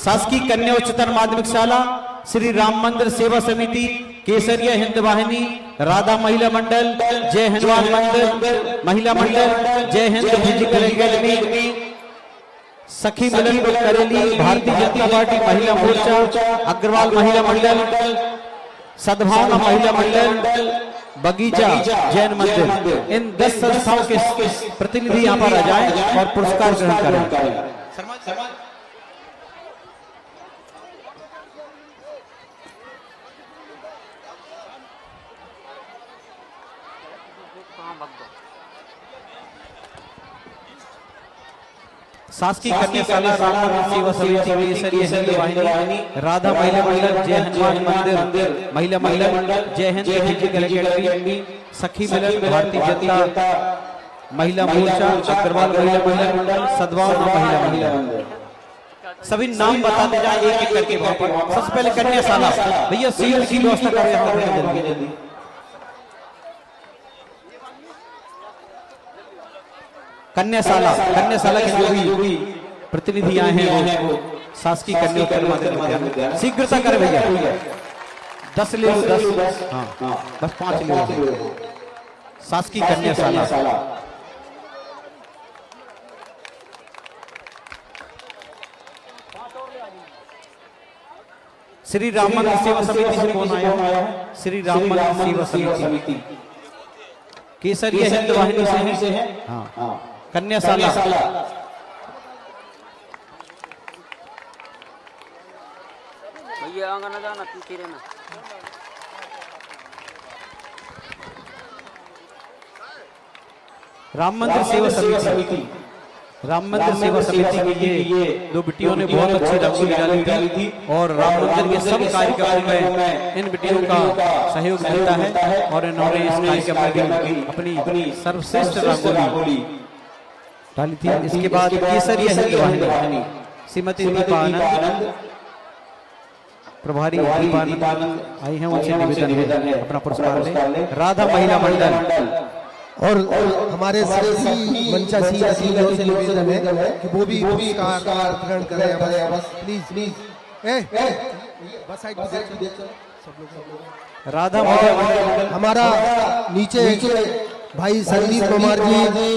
शासकीय कन्या उच्चतर माध्यमिक शाला, श्री राम मंदिर सेवा समिति, केसरिया हिंद वाहिनी, राधा महिला मंडल, जय हनुमान मंदिर महिला मंडल, जय हिंद फिजिकल एकेडमी, सखी मिलन करेली, भारतीय जनता पार्टी महिला मोर्चा, अग्रवाल महिला मंडल, सद्भावना महिला मंडल, बगीचा जैन मंदिर। इन 10 संस्थाओं के प्रतिनिधि यहाँ पर आ जाएं और पुरस्कार ग्रहण करें। शासकीय कन्या शाला, राम सेवा समिति, केसरिया हिंद वाहिनी, राधा महिला मंडल, जय हनुमान मंदिर महिला मंडल, जय हिंद फिजिकल एकेडमी, सखी मिलन, भारतीय जनता महिला मोर्चा, अग्रवाल महिला मंडल, सद्भावना महिला मंडल। सभी नाम बताते जाए एक एक करके। सबसे पहले कन्या शाला, भैया सीट की व्यवस्था करो यहाँ जल्दी। कन्याशाला के जो भी प्रतिनिधि आए हैं वो शासकीय कन्या विद्यालय। शीघ्रता करें भैया, 10 ले लो, 10, हाँ बस 5 ले लो। शासकीय कन्याशाला श्री राम मंदिर सेवा समिति से कौन आया? श्री राम मंदिर सेवा समिति केसरिया हिंद वाहिनी से है। हाँ कन्याशाला
भैया आगे ना जाना, पीछे रहना।
राम मंदिर सेवा समिति, राम मंदिर सेवा समिति की ये दो बिटियों ने बहुत अच्छी रंगोली डाली थी और राम मंदिर के सब कार्यक्रमों में इन बिटियों का सहयोग मिलता है और इन्होंने इस कार्यक्रम में अपनी सर्वश्रेष्ठ रंगोली डाली थी। इसके बाद केसरिया हिंद वाहिनी श्रीमती दीपा आनंद प्रभारी दीपानंद आई हैं, उनसे निवेदन है अपना पुरस्कार ले। राधा महिला मंडल
और हमारे सभी मंचा सी से निवेदन है कि वो भी पुरस्कार ग्रहण करें बस प्लीज। बस साइड पे सब लोग।
राधा महिला मंडल
हमारा नीचे भाई संदीप कुमार जी,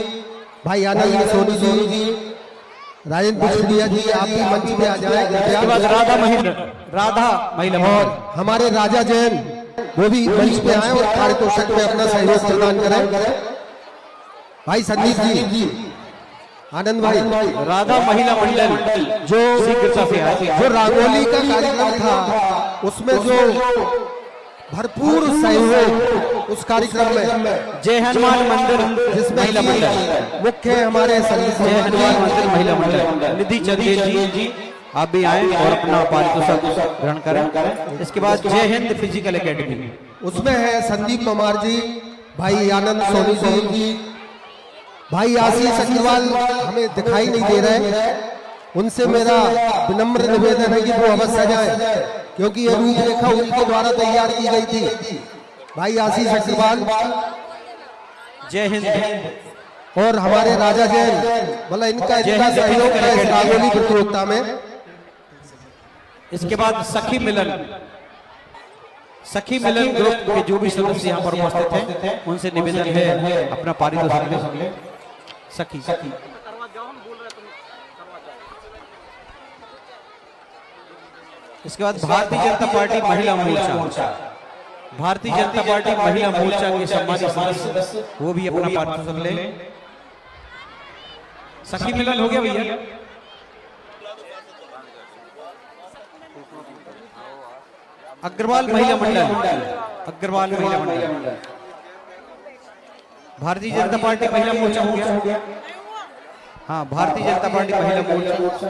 भाई आनंद सोनी जी, राजेंद्र पुष्पिया जी, आप भी मंच पे आ जाए।
इसके बाद राधा महिला
और हमारे राजा जैन वो भी मंच पे आए और पारितोषिक में अपना सहयोग प्रदान करें। भाई संदीप जी, आनंद भाई,
राधा महिला मंडल
जो
शीघ्रता से आए।
जो रंगोली का कार्यक्रम था उसमें जो भरपूर सहयोग उस कार्यक्रम में
जय हनुमान मंदिर
जिसमें
महिला मंडल
मुख्य हमारे संदीप
जय हनुमान मंदिर महिला मंडल निधि चंदेल जी, आप भी आए और अपना पारितोषिक ग्रहण करें। इसके बाद जय हिंद फिजिकल एकेडमी,
उसमें है संदीप कुमार जी, भाई आनंद सोनी जी, भाई आशीष अग्रवाल हमें दिखाई नहीं दे रहे, उनसे मेरा विनम्र निवेदन है कि वो अवश्य आ जाए क्योंकि ये रूपरेखा उनके द्वारा तैयार की गई थी। भाई आशीष अग्रवाल,
जय हिंद
और हमारे राजा जैन, बोला इनका इतना सहयोग है इस रंगोली प्रतियोगिता में।
इसके बाद सखी मिलन ग्रुप के जो भी सदस्य यहाँ पर उपस्थित हैं उनसे निवेदन है अपना पारितोषिक ले। सखी इसके बाद भारतीय जनता पार्टी महिला मोर्चा, भारतीय जनता पार्टी महिला मोर्चा के सम्मानित सदस्य वो भी अपना पारितोषिक ले। सखी मिलन हो गया भैया। अग्रवाल महिला मंडल, भारतीय जनता पार्टी महिला मोर्चा हो गया। हाँ भारतीय जनता पार्टी महिला मोर्चा,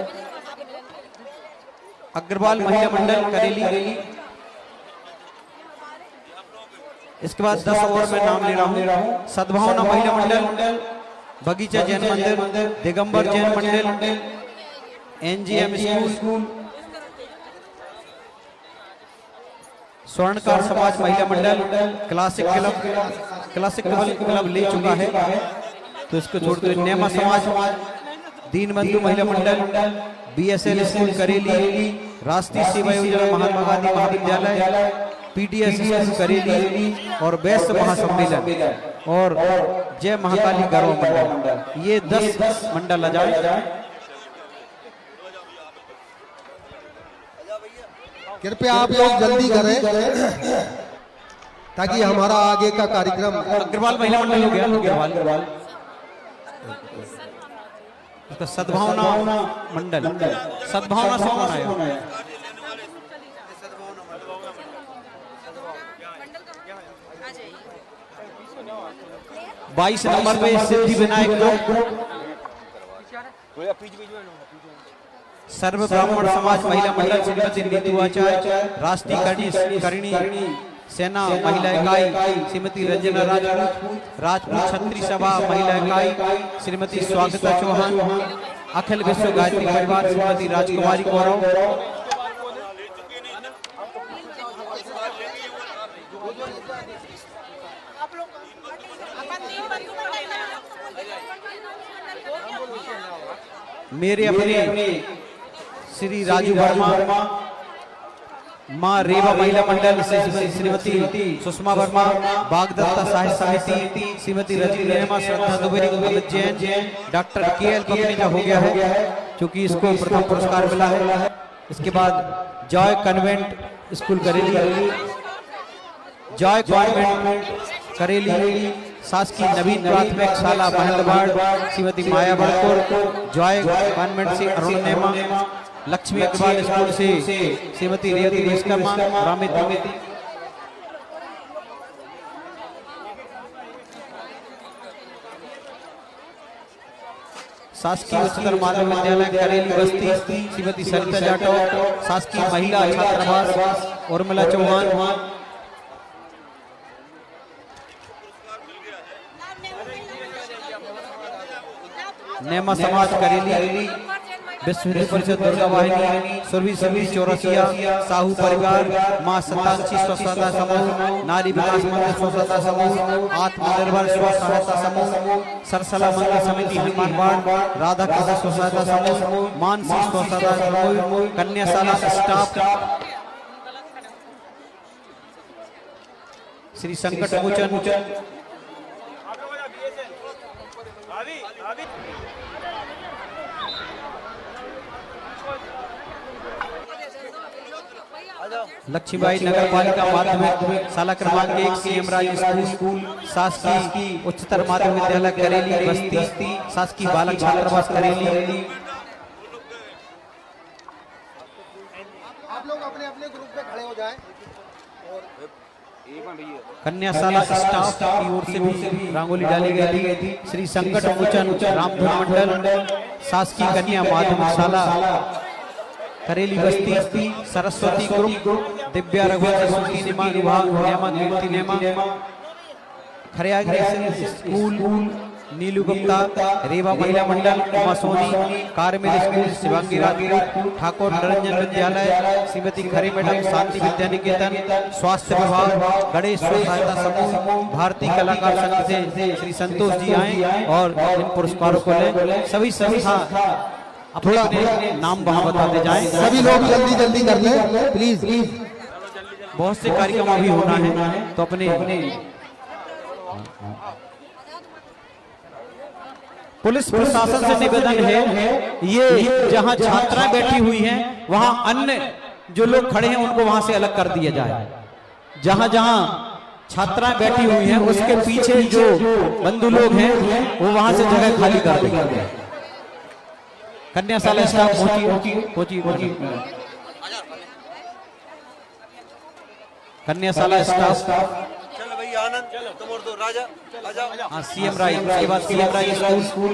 अग्रवाल महिला मंडल करेली। इसके बाद 10 और मैं नाम ले रहा हूँ। सद्भावना महिला मंडल, बगीचा जैन मंदिर, दिगंबर जैन मंडल, एनजीएम स्कूल, स्वर्णकार समाज महिला मंडल, क्लासिक क्लब ले चुका है तो इसको छोड़ते हुए नेमा समाज, दीनबंधु महिला मंडल, बीएसएल स्कूल करेली, राष्ट्रीय सेवा योजना महात्मा गांधी महाविद्यालय, पीडीएस स्कूल करेली और वैश्य महासम्मेलन और जय महाकाली गौरव मंडल, ये 10 मंडल आ जाए।
कृपया आप लोग जल्दी करें ताकि हमारा आगे का कार्यक्रम।
अग्रवाल महिला मंडल हो गया। अग्रवाल इसका सद्भावना मंडल, सद्भावना से कौन आया? 22 नंबर पे सिद्धि विनायक ग्रुप, सर्व ब्राह्मण समाज महिला मंडल श्रीमती नीतू आचार्य, राष्ट्रीय करणी सेना महिला इकाई श्रीमती रंजना राजपूत छत्री सभा महिला इकाई श्रीमती स्वागता चौहान, अखिल विश्व गायत्री परिवार श्रीमती राजकुमारी गौरव, मेरे अपने श्री राजू वर्मा, माँ रेवा महिला मंडल से श्रीमती सुषमा वर्मा, बागदत्ता साहित्य समिति श्रीमती रजनी रहमा, श्रद्धा दुबे, अमित जैन, डॉक्टर KL पपनीजा हो गया है क्योंकि इसको प्रथम पुरस्कार मिला है। इसके बाद जॉय कन्वेंट स्कूल करेली, जॉय कॉन्वेंट करेली, शासकीय नवीन प्राथमिक शाला महंतवाड़ श्रीमती माया बड़कोर, जॉय कॉन्वेंट से अरुण नेमा, लक्ष्मी अग्रवाल स्कूल से श्रीमती रेवती विश्वकर्मा, रामित शासकीय उच्चतर माध्यमिक विद्यालय करेली बस्ती श्रीमती सरिता जाटव, शासकीय महिला छात्रावास उर्मिला चौहान, नेमा समाज करेली, विश्व हिंदू परिषद दुर्गा वाहिनी, सुरभि सभी चौरसिया, साहू परिवार, माँ सतांशी स्वसहायता समूह, नारी विकास मंदिर स्वसहायता समूह, आत्मनिर्भर स्व सहायता समूह, सरसला मंदिर समिति हनुमानवाड़, राधा कृष्ण स्वसहायता समूह, मानसी स्वसहायता समूह, कन्याशाला स्टाफ, श्री संकट मोचन लक्ष्मीबाई नगर पालिका माध्यमिक शाला क्रमांक 1 CM राज स्कूल, शासकीय उच्चतर माध्यमिक विद्यालय करेली बस्ती, शासकीय बालक छात्रावास करेली।
आप लोग अपने अपने ग्रुप में खड़े हो जाएं।
कन्याशाला स्टाफ की ओर से भी रंगोली डाली गई थी। श्री संकट मोचन रामधन मंडल, शासकीय कन्या माध्यमिक शाला करेली बस्ती, सरस्वती ग्रुप, दिव्या रघुवंशी नेमा विभाग, नेमा कीर्ति नेमा, खरियागढ़ स्कूल, नीलू गुप्ता, रेवा महिला मंडल, उमा सोनी, कारमेल स्कूल, शिवांगी राजपूत, ठाकुर निरंजन विद्यालय, श्रीमती खरे मैडम, शांति विद्या निकेतन, स्वास्थ्य विभाग, गणेश सहायता समूह, भारतीय कलाकार संघ से श्री संतोष जी आए और इन पुरस्कारों को ले। सभी संस्था थोड़ा नाम वहां बताते जाएं।
सभी लोग जल्दी जल्दी कर लें प्लीज।
बहुत से कार्यक्रम अभी होना है तो अपने पुलिस प्रशासन से निवेदन है, ये जहां छात्राएं बैठी हुई हैं वहां अन्य जो लोग खड़े हैं उनको वहां से अलग कर दिया जाए। जहां जहां छात्राएं बैठी हुई हैं उसके पीछे जो बंधु लोग हैं वो वहां से जगह खाली कर देंगे। कन्याशाला स्टाफ पहुंची कन्याशाला स्टाफ,
चलो भैया आनंद, चलो तुम और दो राजा आ जाओ।
हाँ CM राय, उसके बाद CM राय स्कूल,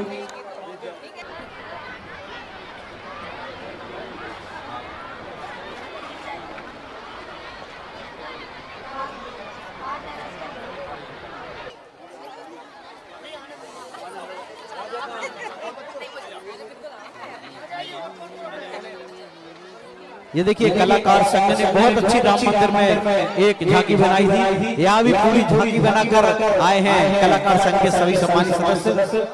ये देखिए कलाकार संघ ने बहुत अच्छी राम मंदिर में एक झांकी बनाई थी। यहाँ भी पूरी झांकी बनाकर आए हैं कलाकार संघ के सभी सम्मानित सदस्य।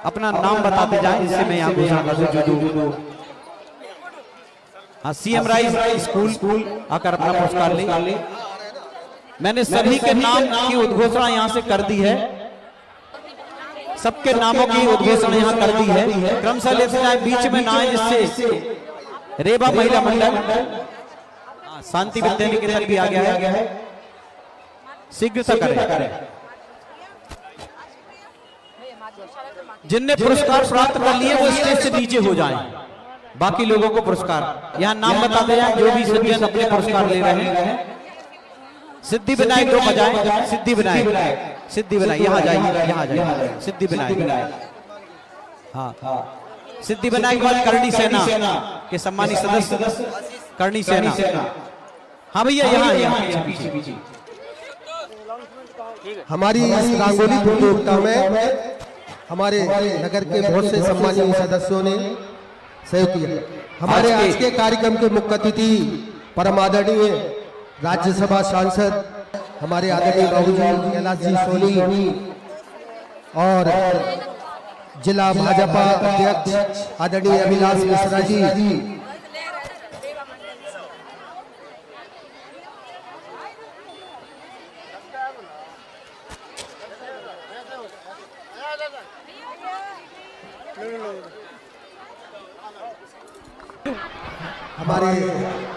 अपना नाम बताते जाएं जिससे मैं यहाँ घोषणा कर दूं। हाँ CM राय स्कूल आकर अपना पुरस्कार ले। मैंने सभी के नाम की उद्घोषणा यहाँ से कर दी है, सबके नामों की उद्घोषणा यहाँ कर दी है। क्रमशः लेते जाए, बीच में ना आए जिससे रेवा महिला मंडल, शांति विद्या निकेतन भी आ गया है, शीघ्रता करें। जिनने पुरस्कार प्राप्त कर लिए वो स्टेज से नीचे हो जाएं। बाकी लोगों को पुरस्कार यहाँ नाम बताते जाएं जो भी सज्जन अपने पुरस्कार ले रहे हैं। सिद्धि विनायक दो बजाएं, सिद्धि विनायक यहाँ जाइए, सिद्धि विनायक, हाँ सिद्धि विनायक बाद करणी सेना के सम्मानित सदस्य करणी सेना। हाँ भैया यहाँ पीछे।
हमारी इस रंगोली प्रतियोगिता में हमारे नगर के बहुत से सम्मानीय सदस्यों ने सहयोग किया। हमारे आज के कार्यक्रम के मुख्य अतिथि परम आदरणीय राज्यसभा सांसद हमारे आदरणीय बाबूजी कैलाश जी सोनी और जिला भाजपा अध्यक्ष आदरणीय अभिलाष मिश्रा जी, हमारे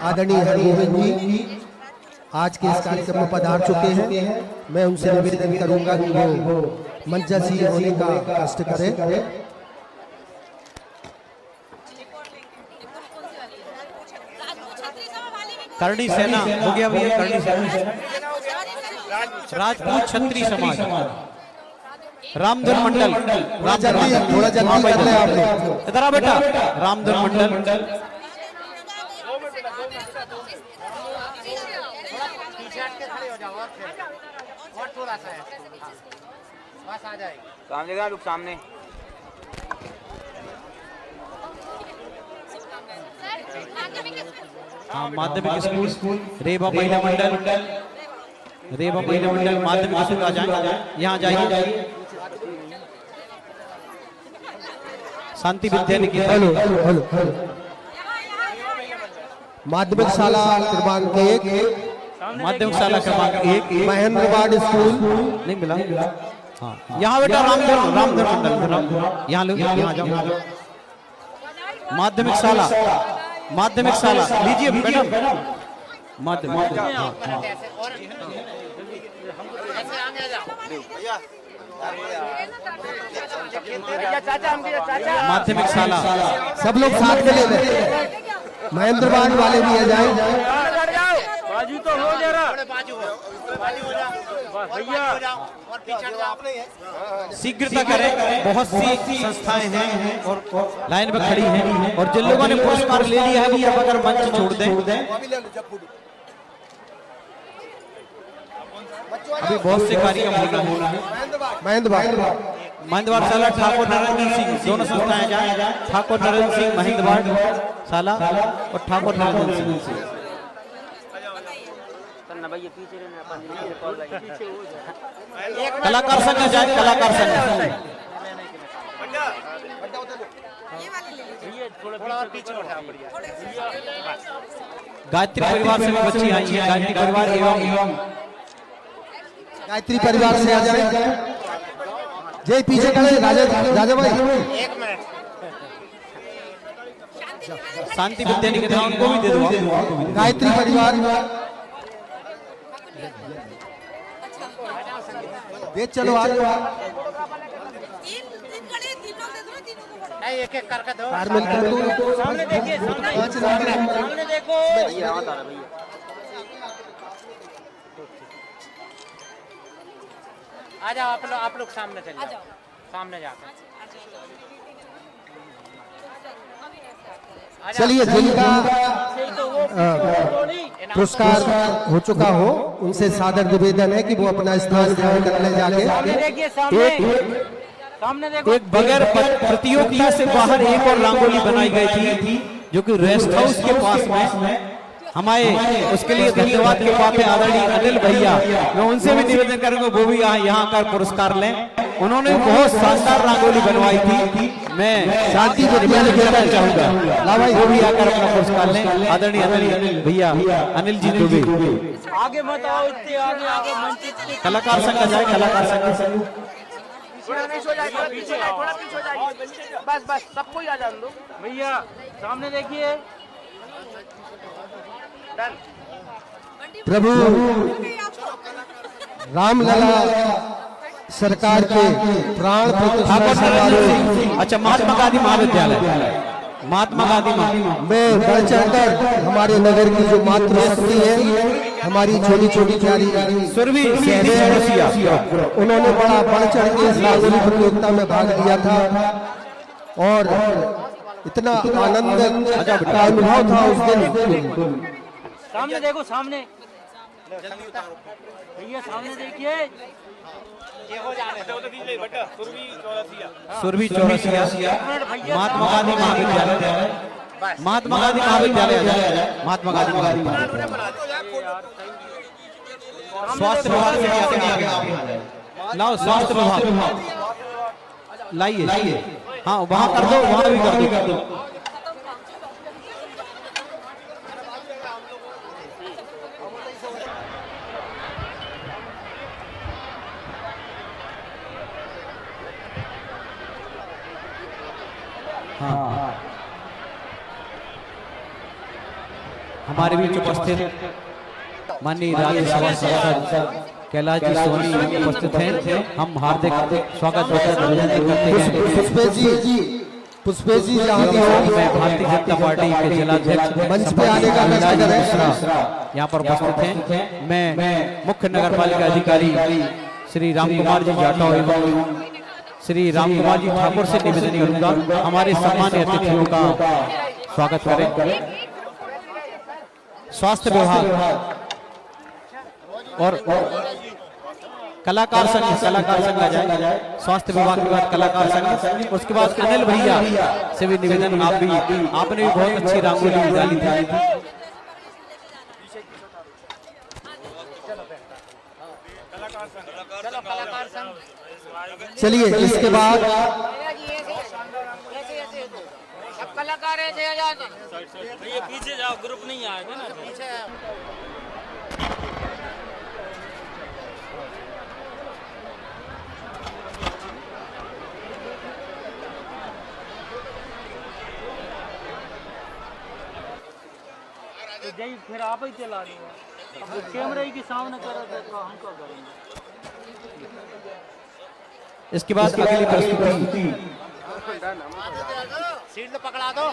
आदरणीय हरगोविंद जी आज के इस कार्यक्रम में पधार चुके हैं। मैं उनसे निवेदन करूंगा कि वो मंचासीन होने का कष्ट करें।
करणी सेना हो गया भैया, करणी सेना, राजपूत क्षत्रिय समाज, रामधन मंडल,
थोड़ा जल्दी कर ले आप लोग।
इधर आ बेटा, रामधन मंडल,
सामने लोग सामने।
हाँ माध्यमिक स्कूल रेवा महिला मंडल, रेवा महिला मंडल माध्यमिक स्कूल आ जाए, यहाँ जाइए। शांति विद्यानिकेतन,
हेलो हेलो हेलो, माध्यमिक शाला क्रमांक 1,
माध्यमिक शाला क्रमांक 1,
महेंद्रवाड़ स्कूल
नहीं मिला। हाँ यहाँ बेटा रामधन मंडल, यहाँ लो, यहाँ जाओ। माध्यमिक शाला लीजिए मैडम, माध्यमिक, माध्यमिक शाला
सब लोग साथ में ले लें। महेंद्रवाड़ वाले भी आ जाए।
बाजू तो हो जरा, भैया
शीघ्रता करें, बहुत सी संस्थाएं हैं और लाइन में खड़ी हैं, और जिन लोगों ने पुरस्कार ले लिया है वो अगर मंच छोड़ दें। अभी बहुत से कार्यक्रम हो रहे हैं। महेंद्रवाड़ शाला ठाकुर नरेंद्र सिंह, दोनों संस्थाएं जाए, ठाकुर नरेंद्र सिंह महेंद्रवाड़ शाला और ठाकुर नरेंद्र सिंह।
पीछे
कलाकार संघ जाए, कलाकार संघ, गायत्री परिवार से भी बच्ची आई है, गायत्री परिवार एवं
गायत्री परिवार से आ जाए। जय पीछे खड़े राजा भाई,
शांति विद्यानिकेतन उनको भी दे दो।
गायत्री परिवार ये चलो आज
एक एक करके दो।
सामने देखिए,
सामने देखो। आ जाओ आप लोग सामने चले जाओ, सामने जाकर।
चलिए, जिनका पुरस्कार हो चुका हो उनसे सादर निवेदन है कि वो अपना स्थान ग्रहण करने जाके
एक बगैर प्रतियोगिता से बाहर एक और रंगोली बनाई गई थी, जो कि रेस्ट हाउस के पास में हमारे, उसके लिए धन्यवाद के पापे आदरणीय अनिल भैया, मैं उनसे भी निवेदन करूंगा वो भी यहाँ का पुरस्कार लें। उन्होंने बहुत शानदार रंगोली बनवाई थी, मैं शांति विद्यानिकेतन चाहूंगा वो भी आकर अपना पुरस्कार लें। आदरणीय अनिल भैया, अनिल जी दुबे,
आगे मत आओ, इतने आगे मंच।
कलाकार संघ जाए, कलाकार संघ,
थोड़ा पीछे हो जाइए, बस सबको ही आ जान दो भैया। सामने देखिए,
प्रभु रामलला सरकार के प्राण प्रतिष्ठा समारोह,
अच्छा महात्मा गांधी महाविद्यालय, महात्मा गांधी
में बढ़ चढ़कर हमारे नगर की जो मातृशक्ति है, हमारी छोटी छोटी प्यारी
सुरभि,
उन्होंने बड़ा बढ़ चढ़ के इस रंगोली प्रतियोगिता में भाग लिया था और इतना आनंद का अनुभव था उस दिन।
सामने देखो, सामने भैया, सामने देखिए।
सुरभि चौरसिया, महात्मा गांधी महाविद्यालय, महात्मा गांधी महाविद्यालय, महात्मा गांधी महाविद्यालय, स्वास्थ्य विभाग से लाओ, स्वास्थ्य विभाग, लाइए। हाँ वहां कर दो, वहां भी कर दो। हाँ हमारे बीच उपस्थित माननीय राज्यसभा सांसद कैलाश जी सोनी उपस्थित हैं। हम हार्दिक स्वागत करते हैं।
पुष्पेश जी जहाँ भी हो,
मैं भारतीय जनता पार्टी के जिलाध्यक्ष
मंच पे आने का कष्ट करें।
यहाँ पर उपस्थित हैं। मैं मुख्य नगर पालिका अधिकारी श्री राम कुमार जी जाटव एवं श्री राम कुमार जी ठाकुर से निवेदन करूंगा हमारे सम्मानित अतिथियों का स्वागत करें। स्वास्थ्य विभाग और कलाकार संघ आ जाए। स्वास्थ्य विभाग के बाद कलाकार संघ, उसके बाद अनिल भैया से भी निवेदन, आपने भी बहुत अच्छी रंगोली डाली थी।
चलिए इसके बाद
कलाकार है
पीछे जाओ, ग्रुप नहीं आएगा ना पीछे।
फिर आप ही चला रहे हो, कैमरे के सामने करो तो हम क्या करेंगे।
इसके बाद अगली प्रस्तुति
सीट पकड़ा दो।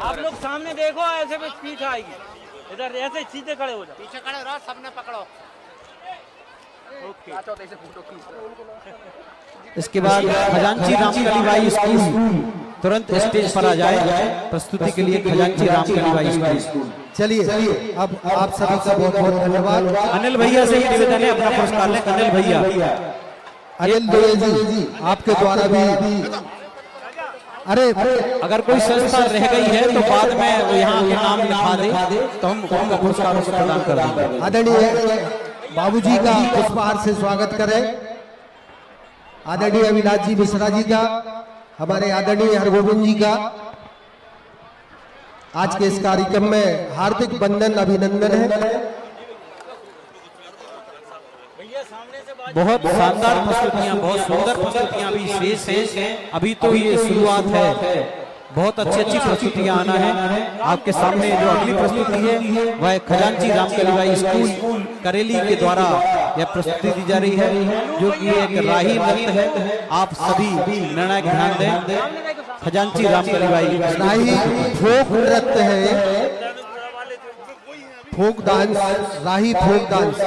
आप लोग सामने देखो, ऐसे में स्पीच आएगी। इधर ऐसे सीधे खड़े हो जाओ, पीछे खड़े रहो, सबने पकड़ो।
इसके बाद खजांची रामकलीबाई स्कूल तुरंत स्टेज पर आ जाए प्रस्तुति के लिए। खजांची रामकलीबाई स्कूल।
चलिए अब आप सभी का बहुत बहुत धन्यवाद।
अनिल भैया से ही निवेदन है, अपना पुरस्कार लें। अनिल भैया,
अनिल दुबे जी आपके द्वारा भी, अरे
अगर कोई संस्था रह गई है तो बाद में वो यहाँ के नाम लिखा दे तो हम उनका पुरस्कार उसको प्रदान कर देंगे।
आदरणीय बाबूजी का पुष्पहार से स्वागत करें। आदरणीय अविनाश जी मिश्रा जी का, हमारे आदरणीय हरगोविंद जी का आज के इस कार्यक्रम में हार्दिक वंदन अभिनंदन है।
बहुत शानदार प्रस्तुतियां, बहुत सुंदर प्रस्तुतियां अभी शेष हैं। अभी तो ये शुरुआत है, बहुत अच्छी प्रस्तुतियां आना है। आपके सामने जो अगली प्रस्तुति है वह खजांची रामकलीबाई स्कूल करेली के द्वारा यह प्रस्तुति दी जा रही है, जो कि एक राही नृत्य है। आप सभी निर्णायक ध्यान दें। खजांची रामकलीबाई
राही फोक नृत्य है, फोक डांस, राही फोक डांस।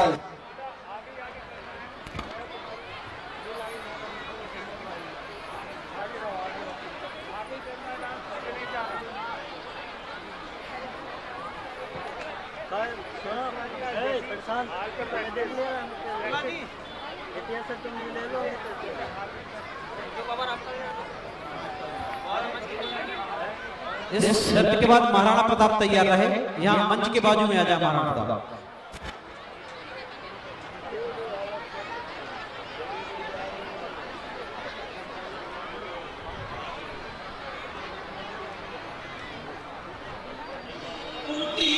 इस नृत्य के बाद महाराणा प्रताप तैयार रहे। यहाँ मंच के बाजू में आ जाए महाराणा प्रताप।
कुंती